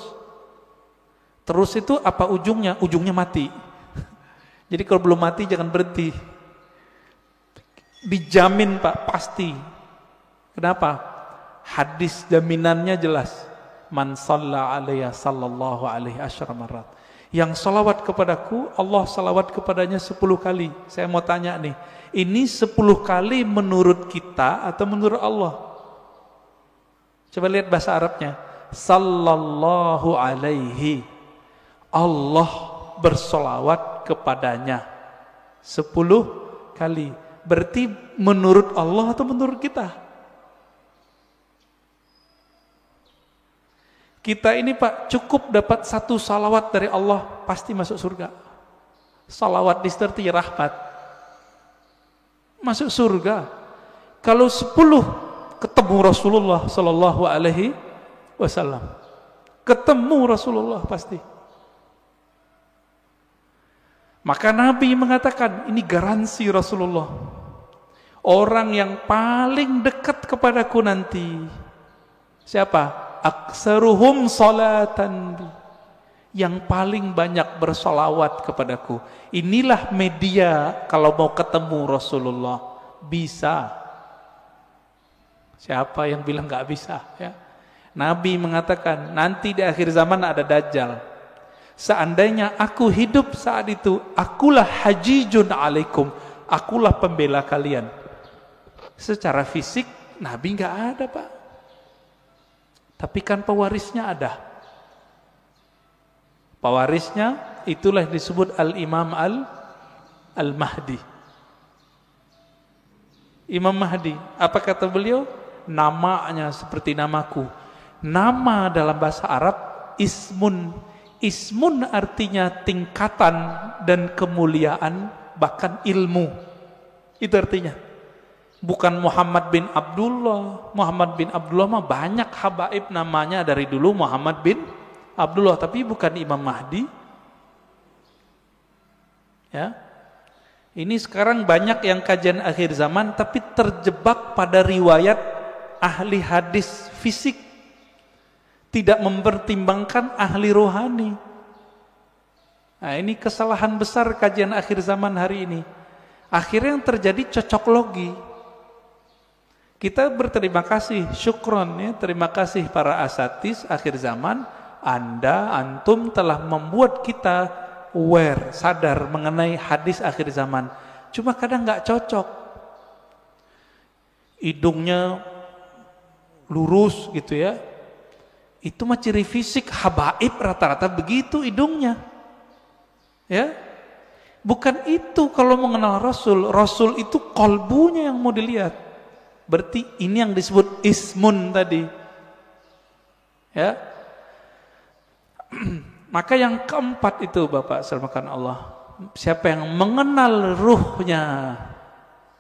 Terus itu apa ujungnya? Ujungnya mati. Jadi kalau belum mati jangan berhenti. Dijamin Pak, pasti. Kenapa? Hadis jaminannya jelas. Man shalla alaiya sallallahu alaihi asyara marat. Yang salawat kepadaku, Allah salawat kepadanya 10 kali. Saya mau tanya nih, ini 10 kali menurut kita atau menurut Allah? Coba lihat bahasa Arabnya. Sallallahu alaihi. Allah bersolawat kepadanya 10 kali. Berarti menurut Allah atau menurut kita? Kita ini Pak cukup dapat 1 salawat dari Allah pasti masuk surga. Salawat disertai rahmat, masuk surga. Kalau 10 ketemu Rasulullah sallallahu alaihi wasallam, ketemu Rasulullah pasti. Maka Nabi mengatakan ini garansi Rasulullah. Orang yang paling dekat kepadaku nanti siapa? Aksaruhum salatan, yang paling banyak bersolawat kepadaku. Inilah media kalau mau ketemu Rasulullah. Bisa. Siapa yang bilang gak bisa ya? Nabi mengatakan nanti di akhir zaman ada Dajjal. Seandainya aku hidup saat itu, akulah hajijun alaikum, akulah pembela kalian. Secara fisik Nabi nggak ada Pak, tapi kan pewarisnya ada. Pewarisnya itulah disebut Al-Imam Al-Mahdi. Imam Mahdi, apa kata beliau? Namanya seperti namaku. Nama dalam bahasa Arab ismun. Ismun artinya tingkatan dan kemuliaan, bahkan ilmu. Itu artinya. Bukan Muhammad bin Abdullah. Muhammad bin Abdullah mah banyak habaib namanya dari dulu Muhammad bin Abdullah, tapi bukan Imam Mahdi. Ya. Ini sekarang banyak yang kajian akhir zaman tapi terjebak pada riwayat ahli hadis fisik. Tidak mempertimbangkan ahli rohani. Nah, ini kesalahan besar kajian akhir zaman hari ini. Akhirnya yang terjadi cocok logi. Kita berterima kasih, syukron ya, terima kasih para asatis akhir zaman, antum telah membuat kita aware, sadar mengenai hadis akhir zaman. Cuma kadang nggak cocok. Hidungnya lurus gitu ya. Itu mah ciri fisik habaib, rata-rata begitu hidungnya. Ya. Bukan itu kalau mengenal Rasul. Rasul itu kolbunya yang mau dilihat. Berarti ini yang disebut ismun tadi. Ya. Maka yang keempat itu Bapak selamatkan Allah, siapa yang mengenal ruhnya,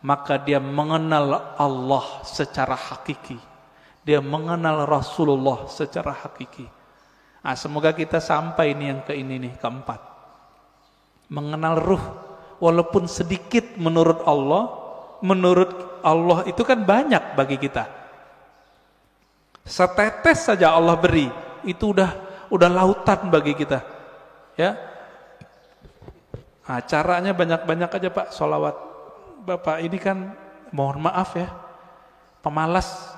maka dia mengenal Allah secara hakiki. Dia mengenal Rasulullah secara hakiki. Nah, semoga kita sampai ini yang ini nih, keempat. Mengenal ruh, walaupun sedikit menurut Allah itu kan banyak bagi kita. Setetes saja Allah beri, itu udah lautan bagi kita. Ya. Nah, caranya banyak-banyak aja Pak, sholawat. Bapak ini kan mohon maaf ya, pemalas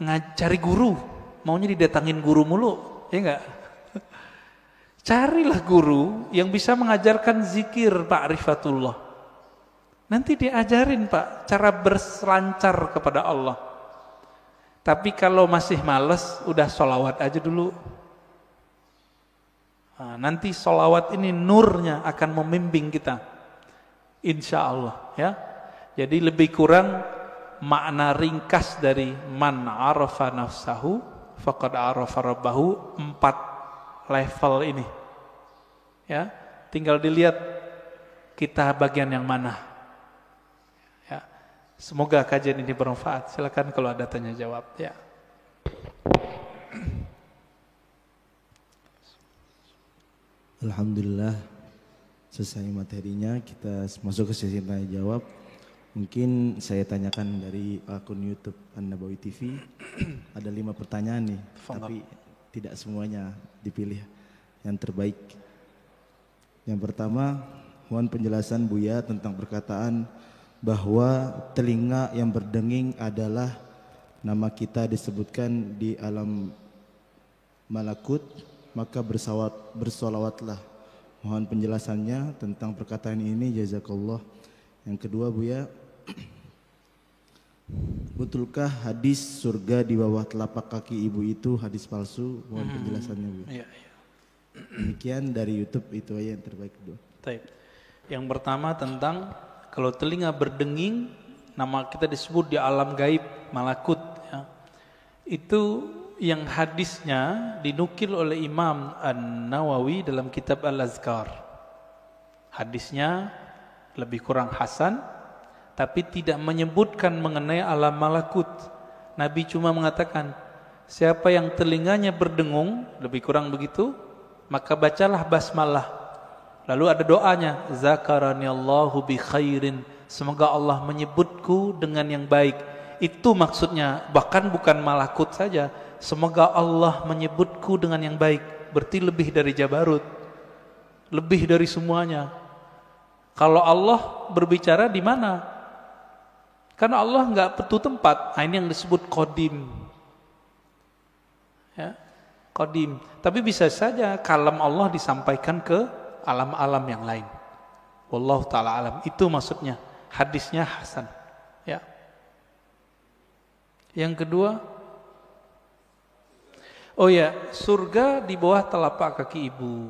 ngajari guru, maunya didatangin guru mulu, ya enggak? Carilah guru yang bisa mengajarkan zikir ma'rifatullah. Nanti diajarin Pak cara berselancar kepada Allah. Tapi kalau masih males, udah sholawat aja dulu. Nah, nanti sholawat ini nurnya akan membimbing kita, insya Allah ya. Jadi lebih kurang makna ringkas dari man arafa nafsahu faqad arafa rabbahu, 4 level ini ya. Tinggal dilihat kita bagian yang mana ya. Semoga kajian ini bermanfaat. Silakan kalau ada tanya jawab ya. Alhamdulillah selesai materinya, kita masuk ke sesi tanya jawab. Mungkin saya tanyakan dari akun YouTube An-Nabawi TV. Ada 5 pertanyaan nih, tapi tidak semuanya dipilih yang terbaik. Yang pertama, mohon penjelasan Buya tentang perkataan bahwa telinga yang berdenging adalah nama kita disebutkan di alam malakut, maka bersolawatlah. Mohon penjelasannya tentang perkataan ini, jazakallah. Yang kedua Buya, betulkah hadis surga di bawah telapak kaki ibu itu hadis palsu? Mohon penjelasannya Buya. Iya. Demikian dari YouTube, itu aja yang terbaik kedua. Yang pertama tentang kalau telinga berdenging, nama kita disebut di alam gaib malakut ya. Itu yang hadisnya dinukil oleh Imam An-Nawawi dalam kitab Al-Azkar. Hadisnya lebih kurang hasan, tapi tidak menyebutkan mengenai alam malakut. Nabi cuma mengatakan, siapa yang telinganya berdengung, lebih kurang begitu, maka bacalah basmalah. Lalu ada doanya, zakaraniallahu bi khairin, semoga Allah menyebutku dengan yang baik. Itu maksudnya, bahkan bukan malakut saja, semoga Allah menyebutku dengan yang baik. Berarti lebih dari Jabarut, lebih dari semuanya. Kalau Allah berbicara di mana? Karena Allah enggak petu tempat. Nah, ini yang disebut qadim. Ya, qadim. Tapi bisa saja kalam Allah disampaikan ke alam-alam yang lain. Wallahu taala alam. Itu maksudnya. Hadisnya hasan. Ya. Yang kedua, oh ya, surga di bawah telapak kaki ibu.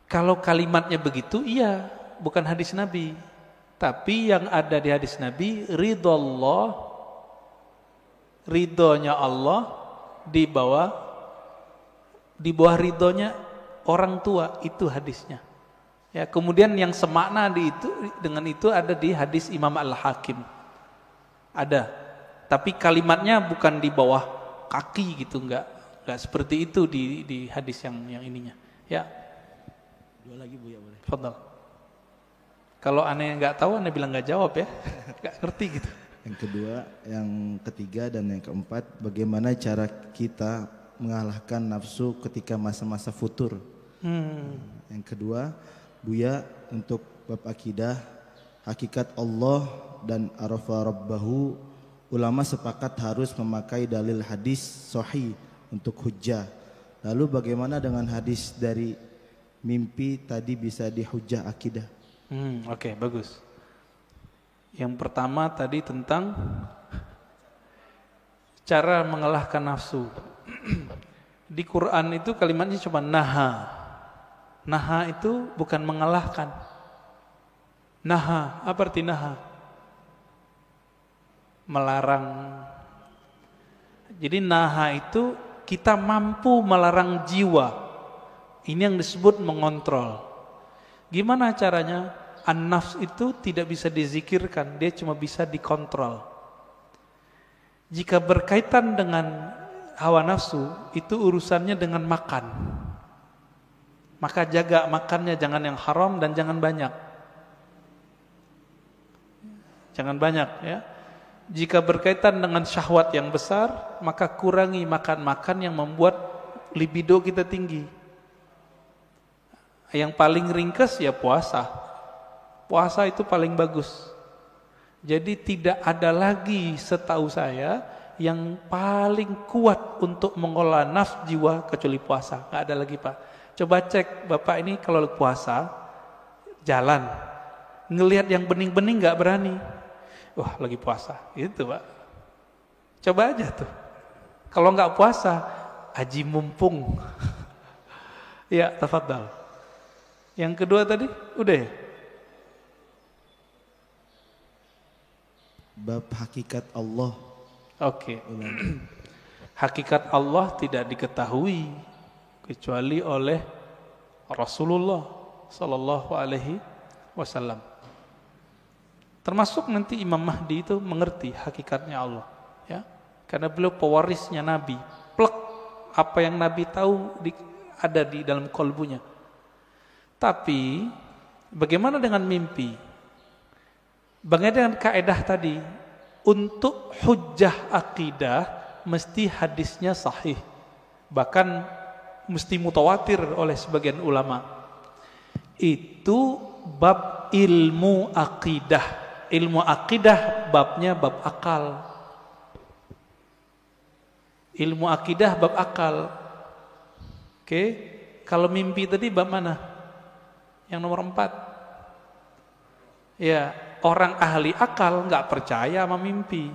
Kalau kalimatnya begitu, iya, bukan hadis Nabi. Tapi yang ada di hadis Nabi, ridhonya Allah di bawah ridhonya orang tua, itu hadisnya. Ya, kemudian yang semakna dengan itu ada di hadis Imam Al-Hakim. Ada. Tapi kalimatnya bukan di bawah kaki gitu, enggak seperti itu di hadis yang ininya. Ya. Dua lagi Bu ya, boleh. Fadhal. Kalau aneh enggak tahu, aneh bilang enggak jawab ya. Enggak ngerti gitu. Yang kedua, yang ketiga dan yang keempat, bagaimana cara kita mengalahkan nafsu ketika masa-masa futur? Yang kedua, Buya, untuk bab akidah, hakikat Allah dan arafa rabbahu, ulama sepakat harus memakai dalil hadis sahih untuk hujjah. Lalu bagaimana dengan hadis dari mimpi tadi bisa dihujjah akidah? Oke, bagus. Yang pertama tadi tentang cara mengalahkan nafsu. Di Quran itu kalimatnya cuma naha. Naha itu bukan mengalahkan. Naha, apa arti naha? melarang. Jadi naha itu kita mampu melarang jiwa. Ini yang disebut mengontrol. Gimana caranya? An-nafs itu tidak bisa dizikirkan, dia cuma bisa dikontrol. Jika berkaitan dengan hawa nafsu, itu urusannya dengan makan. Maka jaga makannya, jangan yang haram dan jangan banyak. Jangan banyak ya. Jika berkaitan dengan syahwat yang besar, maka kurangi makan-makan yang membuat libido kita tinggi. Yang paling ringkas ya puasa. Puasa itu paling bagus. Jadi tidak ada lagi setahu saya yang paling kuat untuk mengolah nafs jiwa kecuali puasa. Nggak ada lagi Pak. Coba cek Bapak ini kalau puasa jalan, ngelihat yang bening-bening nggak berani. Wah lagi puasa, itu Pak. Coba aja tuh. Kalau nggak puasa, haji mumpung. Ya, tafadhal. Yang kedua tadi, udah ya? Bab hakikat Allah. Oke. Hakikat Allah tidak diketahui kecuali oleh Rasulullah Sallallahu Alaihi Wasallam. Termasuk nanti Imam Mahdi itu mengerti hakikatnya Allah, ya, karena beliau pewarisnya Nabi. Plek apa yang Nabi tahu ada di dalam kolbunya. Tapi bagaimana dengan mimpi? Bagaimana dengan kaedah tadi? Untuk hujjah akidah mesti hadisnya sahih, bahkan mesti mutawatir oleh sebagian ulama. Itu bab ilmu akidah. Ilmu akidah babnya bab akal. Ilmu akidah bab akal. Oke, kalau mimpi tadi bab mana? Yang nomor 4. Ya, orang ahli akal nggak percaya sama mimpi.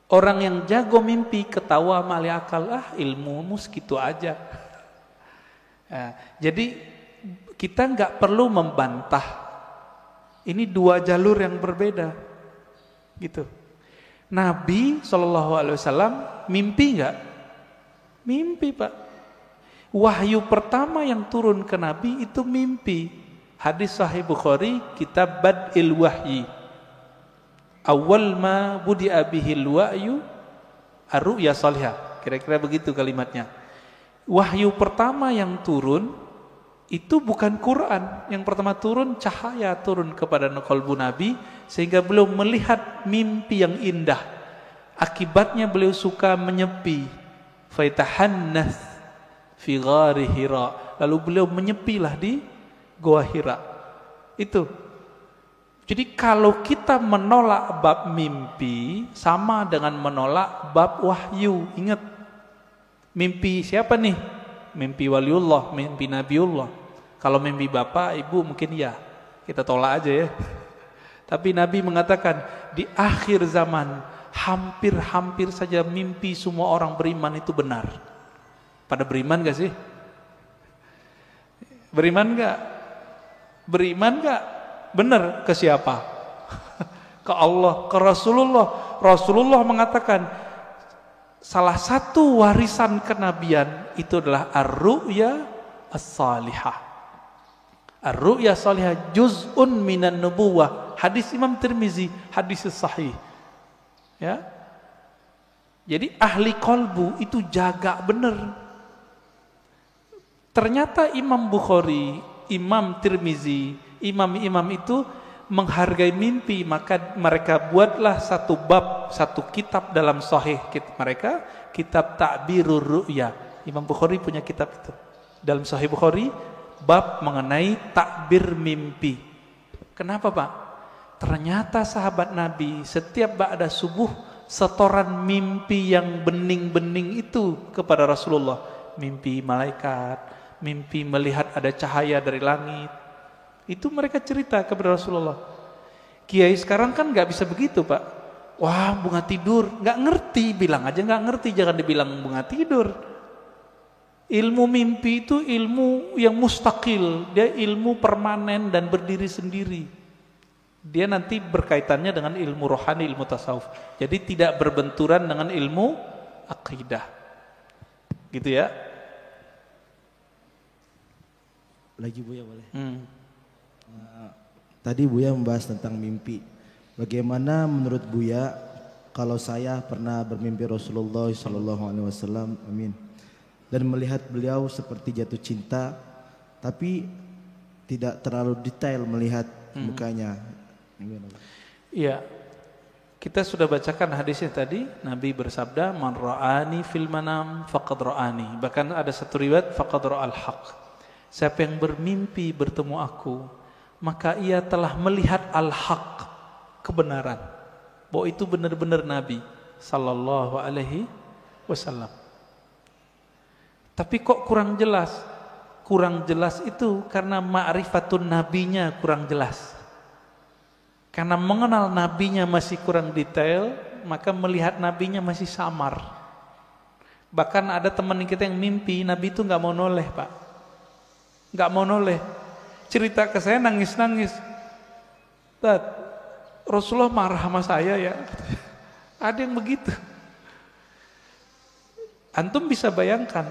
Orang yang jago mimpi ketawa sama ahli akal, ilmumu segitu aja. Nah, jadi kita nggak perlu membantah. Ini dua jalur yang berbeda, gitu. Nabi SAW mimpi nggak? Mimpi Pak. Wahyu pertama yang turun ke Nabi itu mimpi. Hadis Sahih Bukhari, kitab Bad'il Wahyi. Awal ma budi'a bihil wahyu ar-ru'ya salihah. Kira-kira begitu kalimatnya. Wahyu pertama yang turun itu bukan Quran. Yang pertama turun cahaya turun kepada qalbu Nabi sehingga beliau melihat mimpi yang indah. Akibatnya beliau suka menyepi. Faitahannath fi ghari Hira. Lalu beliau menyepilah di Gua Hira. Itu. Jadi kalau kita menolak bab mimpi sama dengan menolak bab wahyu. Ingat, mimpi siapa nih? Mimpi waliullah, mimpi nabiullah. Kalau mimpi bapak, ibu mungkin ya, kita tolak aja ya. Tapi Nabi mengatakan di akhir zaman hampir-hampir saja mimpi semua orang beriman itu benar. Pada beriman gak sih? Beriman gak? Beriman gak? Benar ke siapa? Ke Allah, ke Rasulullah. Rasulullah mengatakan salah satu warisan kenabian itu adalah ar-ru'ya as-salihah. Ar-ru'ya as-salihah juz'un minan nubuwah. Hadis Imam Tirmizi, hadis sahih. Ya. Jadi ahli qalbu itu jaga benar. Ternyata Imam Bukhari, Imam Tirmizi, imam-imam itu menghargai mimpi, maka mereka buatlah satu bab, satu kitab dalam sahih mereka, kitab Ta'birur Ru'ya. Imam Bukhari punya kitab itu. Dalam Sahih Bukhari bab mengenai takbir mimpi. Kenapa Pak? Ternyata sahabat Nabi setiap ba'da subuh setoran mimpi yang bening-bening itu kepada Rasulullah. Mimpi malaikat, mimpi melihat ada cahaya dari langit. Itu mereka cerita kepada Rasulullah. Kiai sekarang kan nggak bisa begitu Pak. Wah bunga tidur, nggak ngerti, bilang aja nggak ngerti, jangan dibilang bunga tidur. Ilmu mimpi itu ilmu yang mustaqil, dia ilmu permanen dan berdiri sendiri. Dia nanti berkaitannya dengan ilmu rohani, ilmu tasawuf. Jadi tidak berbenturan dengan ilmu akidah. Gitu ya. Lagi Buya boleh? Tadi Buya membahas tentang mimpi. Bagaimana menurut Buya kalau saya pernah bermimpi Rasulullah SAW, amin, dan melihat beliau seperti jatuh cinta, tapi tidak terlalu detail melihat mukanya. Iya, kita sudah bacakan hadisnya tadi. Nabi bersabda, "Man ra'ani fil manam faqad ra'ani." Bahkan ada satu riwayat, "Faqad ra'al haq." Siapa yang bermimpi bertemu aku, maka ia telah melihat al-haq, kebenaran. Bahwa itu benar-benar Nabi sallallahu alaihi wasallam. Tapi kok kurang jelas? Kurang jelas itu karena ma'rifatun nabinya kurang jelas. Karena mengenal nabinya masih kurang detail, maka melihat nabinya masih samar. Bahkan ada teman kita yang mimpi Nabi itu nggak mau noleh, Pak. Nggak mau noleh. Cerita ke saya nangis-nangis. Rasulullah marah sama saya ya. Ada yang begitu. Antum bisa bayangkan,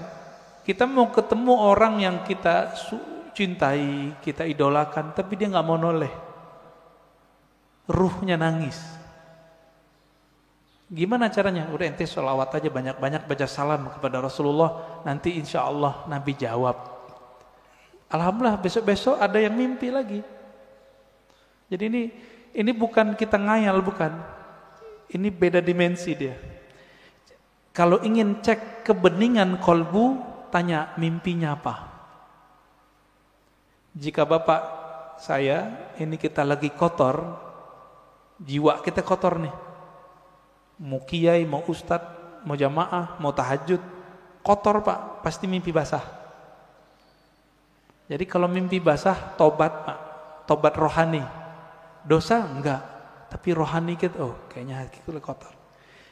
kita mau ketemu orang yang kita cintai, kita idolakan, tapi dia nggak mau noleh. Ruhnya nangis. Gimana caranya? Udah ente sholawat aja banyak-banyak, baca salam kepada Rasulullah, nanti insya Allah Nabi jawab. Alhamdulillah besok-besok ada yang mimpi lagi. Jadi ini bukan kita ngayal, bukan. Ini beda dimensi dia. Kalau ingin cek kebeningan kolbu, tanya mimpinya apa. Jika bapak saya, ini kita lagi kotor, jiwa kita kotor nih. Mau kiai, mau ustadz, mau jamaah, mau tahajud, kotor Pak, pasti mimpi basah. Jadi kalau mimpi basah, tobat Pak, tobat rohani. Dosa enggak, tapi rohani kita, oh kayaknya hati kita kotor.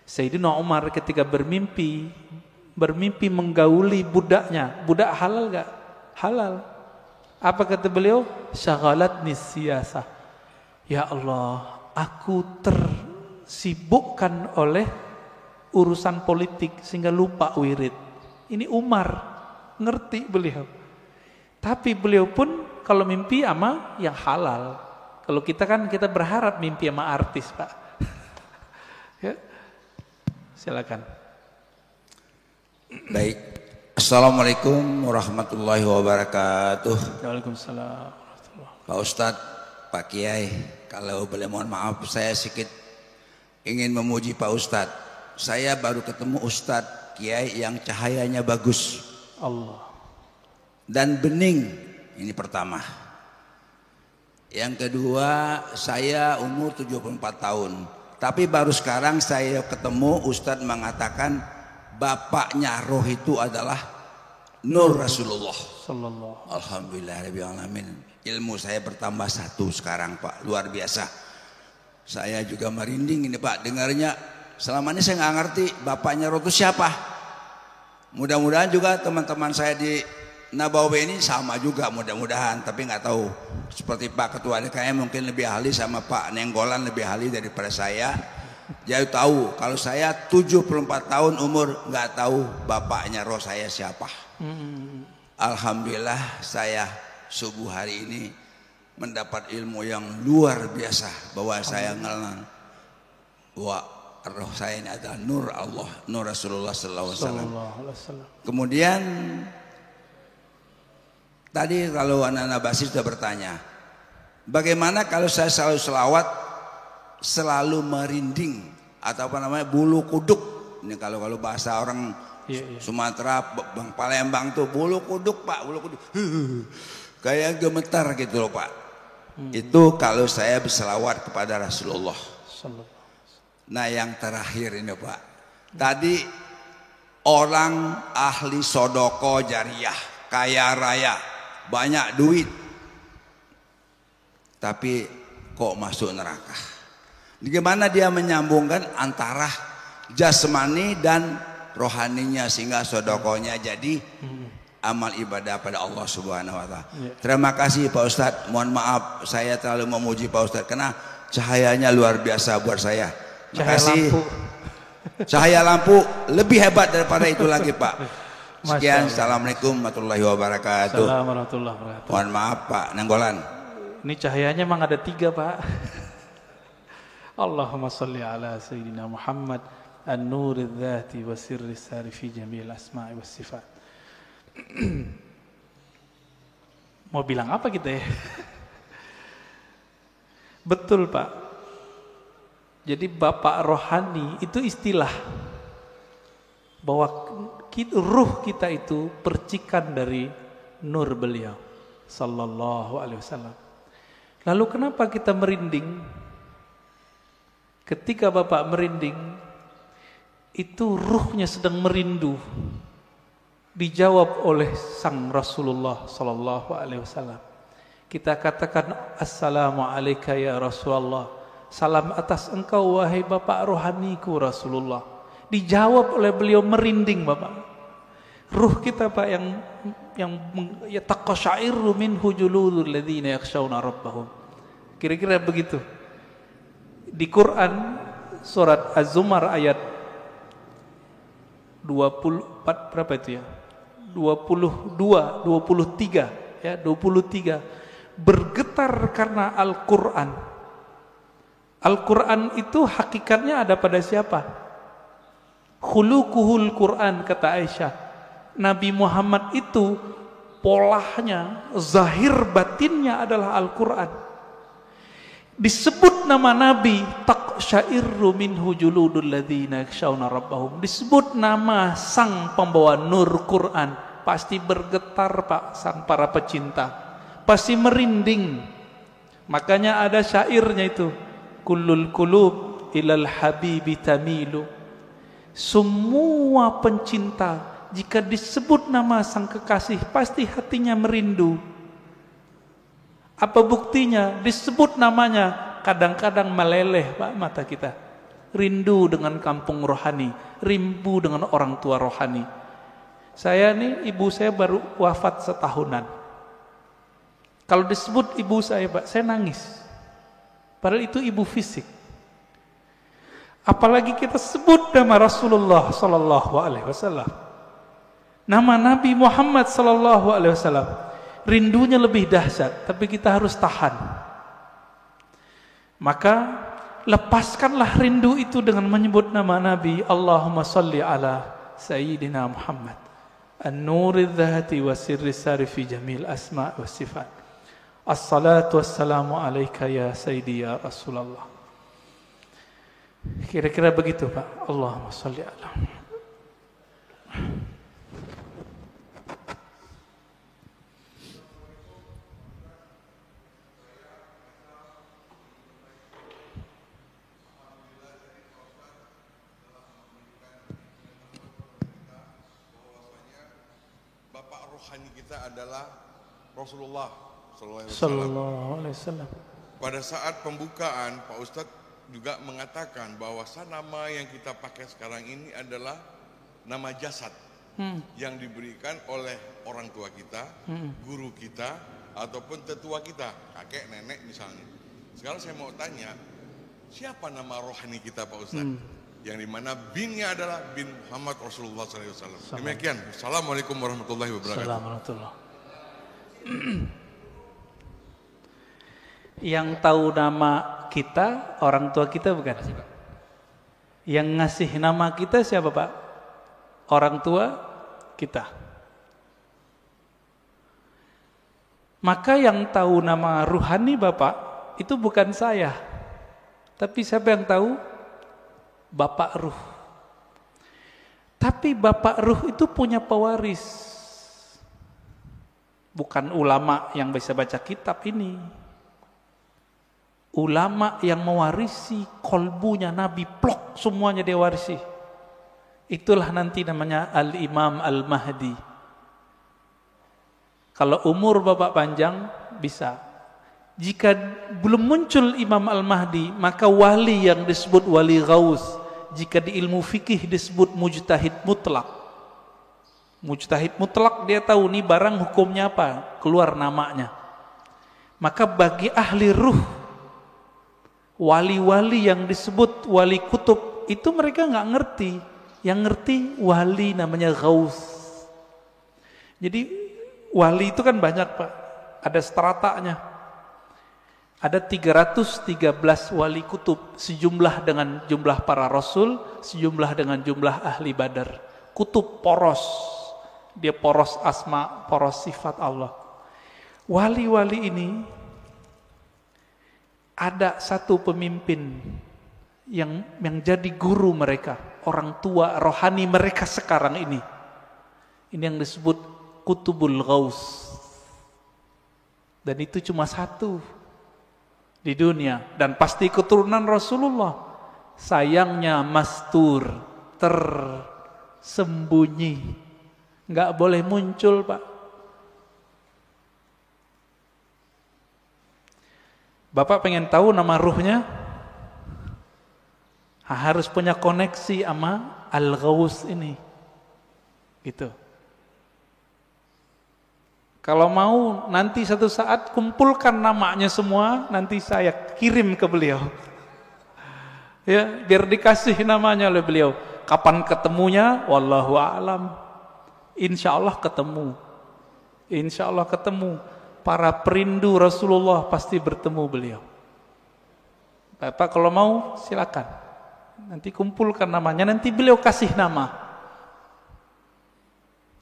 Sayyidina Umar ketika bermimpi menggauli budaknya. Budak halal enggak? Halal. Apa kata beliau? Syaghalatni siyasah. Ya Allah, aku tersibukkan oleh urusan politik sehingga lupa wirid. Ini Umar, ngerti beliau. Tapi beliau pun kalau mimpi sama yang halal. Kalau kita kan kita berharap mimpi sama artis, Pak. Ya. Silakan. Baik. Assalamualaikum warahmatullahi wabarakatuh. Waalaikumsalam. Pak Ustadz, Pak Kiai, kalau boleh mohon maaf, saya sedikit ingin memuji Pak Ustadz. Saya baru ketemu Ustadz Kiai yang cahayanya bagus. Allah. Dan bening, ini pertama. Yang kedua, saya umur 74 tahun. Tapi baru sekarang saya ketemu Ustadz mengatakan bapaknya roh itu adalah Nur Rasulullah. Sallallahu. Alhamdulillahirrahmanirrahim. Ilmu saya bertambah satu sekarang Pak, luar biasa. Saya juga merinding ini Pak, dengarnya. Selama ini saya nggak ngerti bapaknya roh itu siapa. Mudah-mudahan juga teman-teman saya di Nabawi ini sama juga mudah-mudahan, tapi nggak tahu. Seperti Pak Ketua DKM mungkin lebih ahli, sama Pak Nenggolan lebih ahli daripada saya. Jadi tahu kalau saya 74 tahun umur nggak tahu bapaknya roh saya siapa. Alhamdulillah saya subuh hari ini mendapat ilmu yang luar biasa, bahwa saya mengenal bahwa roh saya ini adalah Nur Allah, Nur Rasulullah Sallallahu Alaihi Wasallam. Kemudian tadi kalau anak-anak Basir sudah bertanya, bagaimana kalau saya selalu selawat, selalu merinding, atau apa namanya, bulu kuduk. Ini kalau bahasa orang Sumatera, Bang Palembang tuh bulu kuduk Pak, bulu kuduk, kayak gemetar gitu loh Pak. Itu kalau saya berselawat kepada Rasulullah. Nah yang terakhir ini Pak, tadi orang ahli sodoko jariah, kaya raya, banyak duit, tapi kok masuk neraka. Bagaimana dia menyambungkan antara jasmani dan rohaninya sehingga sodokonya jadi amal ibadah pada Allah Subhanahu Wa Taala. Terima kasih Pak Ustadz. Mohon maaf saya terlalu memuji Pak Ustadz karena cahayanya luar biasa buat saya. Cahaya Makasih. lampu. Cahaya lampu lebih hebat daripada itu lagi, Pak. Sekian, Masya Allah. assalamualaikum warahmatullahi wabarakatuh. Assalamualaikum warahmatullahi wabarakatuh. Mohon maaf Pak Nanggolan. Ini cahayanya memang ada 3, Pak. Allahumma salli ala Sayyidina Muhammad an-nuril dhati wa sirri sari fi jami'il asma'i was sifat. Mau bilang apa kita ya? Betul, Pak. Jadi bapak rohani itu istilah bahwa ruh kita itu percikan dari nur beliau sallallahu alaihi wasallam. Lalu kenapa kita merinding? Ketika bapak merinding, itu ruhnya sedang merindu. Dijawab oleh sang Rasulullah sallallahu alaihi wasallam. Kita katakan assalamu alayka ya Rasulullah. Salam atas engkau wahai bapak rohaniku Rasulullah. Dijawab oleh beliau merinding, Bapak. Ruh kita, Pak, yang yataqashairu minhu juludul ladzina yakhshawna rabbahum. Kira-kira begitu. Di Quran surat Az-Zumar ayat 24 berapa itu ya? 22, 23 ya, 23. Bergetar karena Al-Qur'an. Al-Qur'an itu hakikatnya ada pada siapa? Khuluquhul Qur'an, kata Aisyah. Nabi Muhammad itu polanya, zahir batinnya adalah Al-Qur'an. Disebut nama Nabi, taqsya'irru minhu juludul ladzina yakhshawna rabbahum. Disebut nama sang pembawa nur Quran, pasti bergetar, Pak, sang para pecinta. Pasti merinding. Makanya ada syairnya itu, kullul qulub ilal habibi tamilu. Semua pencinta jika disebut nama sang kekasih pasti hatinya merindu. Apa buktinya? Disebut namanya kadang-kadang meleleh, Pak, mata kita. Rindu dengan kampung rohani, rindu dengan orang tua rohani. Saya nih, ibu saya baru wafat setahunan. Kalau disebut ibu saya, Pak, saya nangis. Padahal itu ibu fisik. Apalagi kita sebut nama Rasulullah sallallahu alaihi wasallam. Nama Nabi Muhammad sallallahu alaihi wasallam. Rindunya lebih dahsyat, tapi kita harus tahan. Maka lepaskanlah rindu itu dengan menyebut nama Nabi. Allahumma salli ala Sayyidina Muhammad an-nuril dhati wa sirri sari fi jamil asma' wa sifat. Assalatu wassalamu alaika ya Sayyidi ya Rasulullah. Kira-kira begitu, Pak. Allahumma salli ala. Bapak rohani kita adalah Rasulullah Sallallahu alaihi wasallam. Pada saat pembukaan, Pak Ustadz juga mengatakan bahwa nama yang kita pakai sekarang ini adalah nama jasad yang diberikan oleh orang tua kita, guru kita, ataupun tetua kita, kakek, nenek misalnya. Sekarang saya mau tanya, siapa nama rohani kita, Pak Ustadz? Yang dimana binnya adalah bin Muhammad Rasulullah SAW. Demikian. Assalamualaikum warahmatullahi wabarakatuh. Assalamualaikum. Yang tahu nama kita, orang tua kita bukan? Yang ngasih nama kita siapa, Pak? Orang tua kita. Maka yang tahu nama ruhani Bapak itu bukan saya. Tapi siapa yang tahu? Bapak Ruh. Tapi Bapak Ruh itu punya pewaris. Bukan ulama yang bisa baca kitab ini. Ulama yang mewarisi kolbunya Nabi, plok semuanya dia warisi. Itulah nanti namanya Al-Imam Al-Mahdi. Kalau umur Bapak panjang bisa. Jika belum muncul Imam Al-Mahdi, maka wali yang disebut wali ghaus. Jika di ilmu fikih disebut mujtahid mutlak. Mujtahid mutlak dia tahu nih barang hukumnya apa, keluar namanya. Maka bagi ahli ruh, Wali-wali yang disebut wali kutub itu mereka nggak ngerti. Yang ngerti wali namanya Ghaus. Jadi wali itu kan banyak Pak. Ada stratanya. Ada 313 wali kutub, sejumlah dengan jumlah para rasul, sejumlah dengan jumlah ahli Badar. Kutub poros, dia poros asma, poros sifat Allah. Wali-wali ini ada satu pemimpin yang jadi guru mereka, orang tua rohani mereka sekarang ini. Ini yang disebut Kutubul Ghaus. Dan itu cuma satu di dunia dan pasti keturunan Rasulullah. Sayangnya mastur, tersembunyi, nggak boleh muncul Pak. Bapak pengen tahu nama ruhnya? Harus punya koneksi sama Al-Ghaus ini, gitu. Kalau mau nanti satu saat kumpulkan namanya semua, nanti saya kirim ke beliau. Ya, biar dikasih namanya oleh beliau. Kapan ketemunya? Wallahu a'lam. Insya Allah ketemu. Insya Allah ketemu. Para perindu Rasulullah pasti bertemu beliau. Bapak kalau mau silakan. Nanti kumpulkan namanya, nanti beliau kasih nama.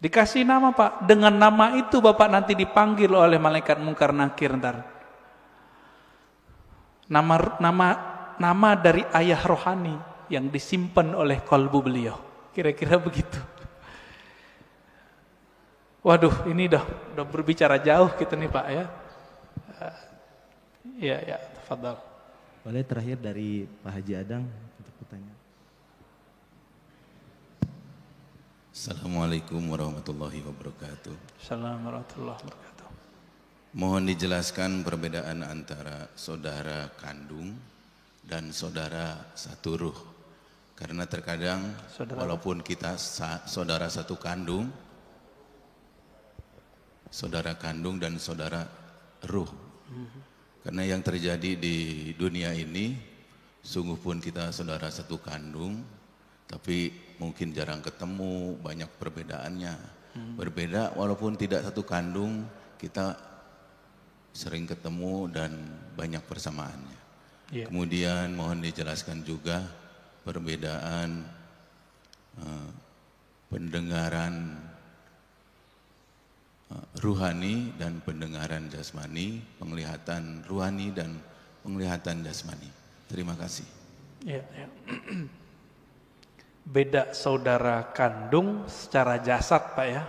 Dikasih nama Pak, dengan nama itu Bapak nanti dipanggil oleh malaikat mungkar nakir ntar. Nama dari ayah rohani yang disimpan oleh kalbu beliau. Kira-kira begitu. Waduh, ini udah berbicara jauh kita nih Pak ya. Ya, tafadhal. Boleh terakhir dari Pak Haji Adang untuk bertanya. Assalamualaikum warahmatullahi wabarakatuh. Assalamualaikum warahmatullahi wabarakatuh. Mohon dijelaskan perbedaan antara saudara kandung dan saudara satu ruh. Karena terkadang walaupun kita saudara satu kandung, saudara kandung dan saudara ruh. Karena yang terjadi di dunia ini, sungguh pun kita saudara satu kandung, tapi mungkin jarang ketemu, banyak perbedaannya. Berbeda walaupun tidak satu kandung, kita sering ketemu dan banyak persamaannya. Yeah. Kemudian mohon dijelaskan juga perbedaan pendengaran ruhani dan pendengaran jasmani, penglihatan ruhani dan penglihatan jasmani. Terima kasih. Yeah. Beda saudara kandung secara jasad Pak ya,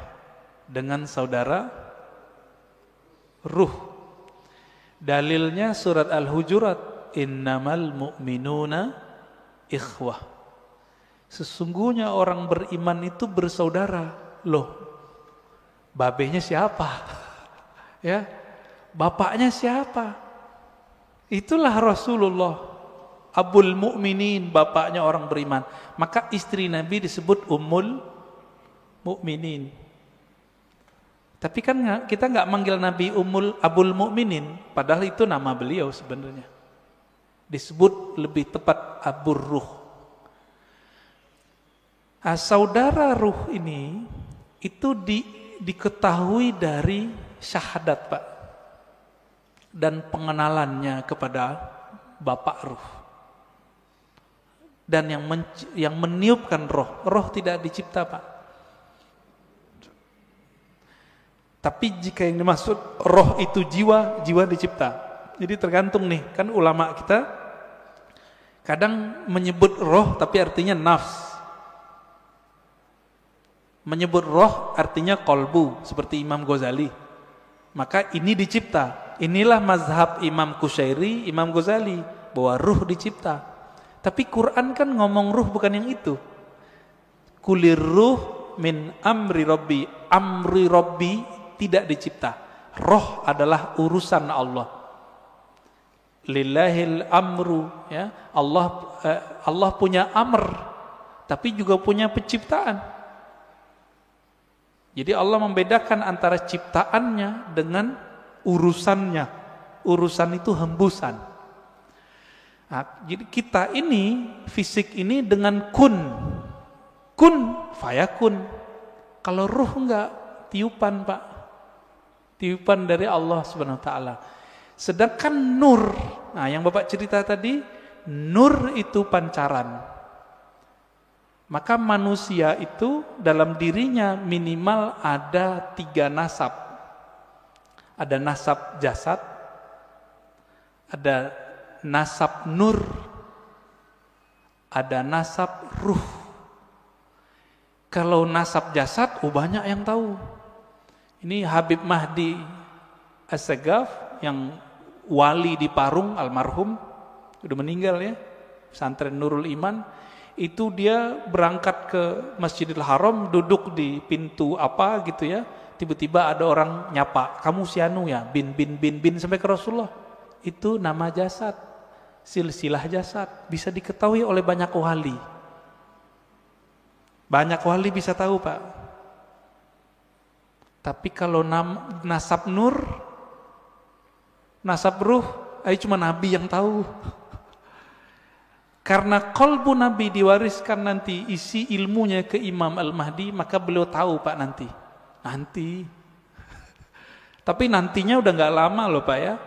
dengan saudara ruh. Dalilnya surat Al-Hujurat, innamal mu'minuna ikhwah. Sesungguhnya orang beriman itu bersaudara. Loh, babenya siapa? Ya, bapaknya siapa? Itulah Rasulullah. Abul Mu'minin, bapaknya orang beriman. Maka istri Nabi disebut Ummul Mu'minin. Tapi kan kita nggak manggil Nabi Abul Mu'minin, padahal itu nama beliau sebenarnya. Disebut lebih tepat Abur Ruh. Saudara ruh ini itu diketahui dari syahadat Pak, dan pengenalannya kepada Bapak Ruh. Dan yang meniupkan roh tidak dicipta Pak. Tapi jika yang dimaksud roh itu jiwa dicipta. Jadi tergantung nih, kan ulama kita kadang menyebut roh tapi artinya nafs. Menyebut roh artinya kolbu, seperti Imam Ghazali. Maka ini dicipta. Inilah mazhab Imam Qushairi, Imam Ghazali, bahwa ruh dicipta. Tapi Quran kan ngomong ruh bukan yang itu. Kulir ruh min amri rabbi. Amri rabbi tidak dicipta. Roh adalah urusan Allah. Lillahil amru, ya. Allah punya amr, tapi juga punya penciptaan. Jadi Allah membedakan antara ciptaannya dengan urusannya. Urusan itu hembusan. Nah, jadi kita ini fisik ini dengan kun fayakun. Kalau ruh enggak, tiupan Pak, tiupan dari Allah Subhanahu Wa Taala. Sedangkan nur, nah yang Bapak cerita tadi, nur itu pancaran. Maka manusia itu dalam dirinya minimal ada 3 nasab. Ada nasab jasad, ada nasab nur, ada nasab ruh. Kalau nasab jasad, banyak yang tahu. Ini Habib Mahdi As-Sagaf yang wali di Parung, almarhum, udah meninggal ya, pesantren Nurul Iman. Itu dia berangkat ke Masjidil Haram, duduk di pintu apa gitu ya, tiba-tiba ada orang nyapa, kamu si anu ya, bin sampai ke Rasulullah. Itu nama jasad, silsilah jasad, bisa diketahui oleh banyak wali. Banyak wali bisa tahu Pak. Tapi kalau nasab nur, nasab ruh, cuma Nabi yang tahu. Karena qalbu Nabi diwariskan nanti isi ilmunya ke Imam Al-Mahdi, maka beliau tahu Pak nanti. Tapi nantinya udah nggak lama loh Pak ya.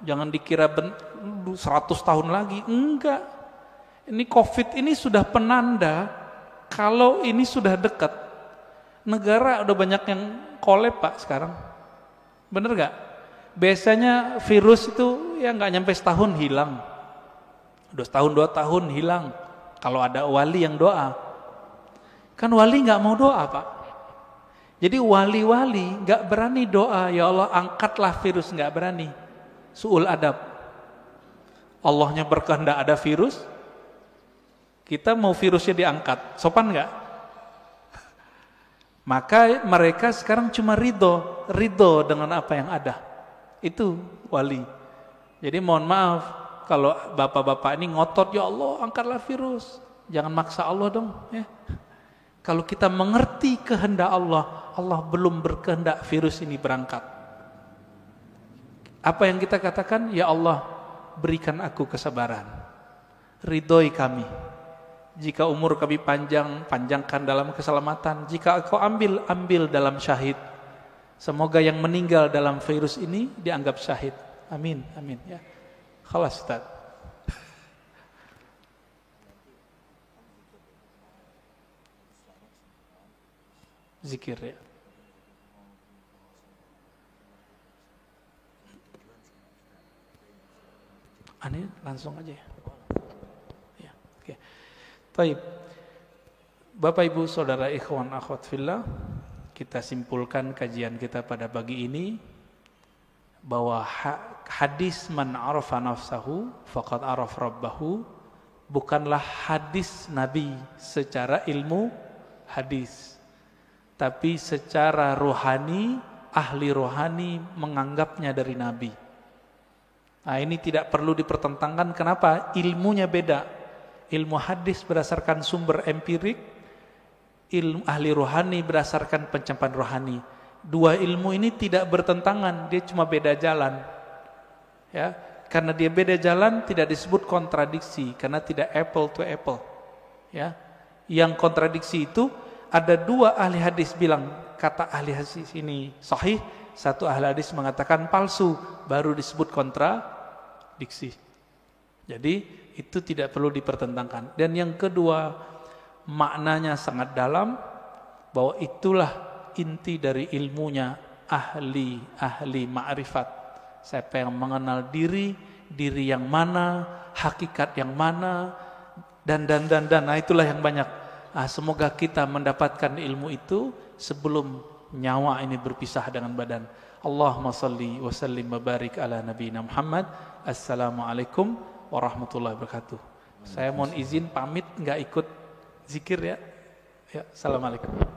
Jangan dikira 100 tahun lagi. Enggak. Ini COVID ini sudah penanda kalau ini sudah dekat. Negara udah banyak yang collab Pak sekarang. Bener nggak? Biasanya virus itu ya nggak nyampe setahun hilang. Udah setahun 2 tahun hilang. Kalau ada wali yang doa. Kan wali nggak mau doa Pak. Jadi wali-wali nggak berani doa, ya Allah angkatlah virus, nggak berani. Su'ul adab. Allahnya berkehendak ada virus, kita mau virusnya diangkat, sopan nggak? Maka mereka sekarang cuma ridho dengan apa yang ada. Itu wali. Jadi mohon maaf kalau bapak-bapak ini ngotot, ya Allah angkatlah virus, jangan maksa Allah dong ya. Kalau kita mengerti kehendak Allah, Allah belum berkehendak virus ini berangkat. Apa yang kita katakan? Ya Allah berikan aku kesabaran, ridhoi kami. Jika umur kami panjangkan dalam keselamatan. Jika Engkau ambil dalam syahid. Semoga yang meninggal dalam virus ini dianggap syahid. Amin, amin ya. Khalas Ustaz. Zikir ya. Ini langsung aja ya. Ya, oke. Baik. Bapak Ibu Saudara ikhwan akhwat fillah, kita simpulkan kajian kita pada pagi ini bahwa hadis man arafa nafsahu faqad araf rabbahu bukanlah hadis Nabi secara ilmu hadis, tapi secara rohani, ahli rohani menganggapnya dari Nabi. Nah ini tidak perlu dipertentangkan. Kenapa? Ilmunya beda. Ilmu hadis berdasarkan sumber empirik, ilmu ahli rohani berdasarkan pencapaian rohani. Dua ilmu ini tidak bertentangan, dia cuma beda jalan. Ya, karena dia beda jalan tidak disebut kontradiksi, karena tidak apple to apple. Ya, yang kontradiksi itu ada 2 ahli hadis bilang kata ahli hadis ini sahih, satu ahli hadis mengatakan palsu, baru disebut kontradiksi. Jadi itu tidak perlu dipertentangkan. Dan yang kedua, maknanya sangat dalam, bahwa itulah inti dari ilmunya ahli ma'rifat. Siapa yang mengenal diri yang mana, hakikat yang mana, dan nah itulah yang banyak. Semoga kita mendapatkan ilmu itu sebelum nyawa ini berpisah dengan badan. Allahumma salli wa sallim wa barik ala nabiyina Muhammad. Assalamualaikum warahmatullahi wabarakatuh. Saya mohon izin pamit, nggak ikut zikir ya. Ya, assalamualaikum.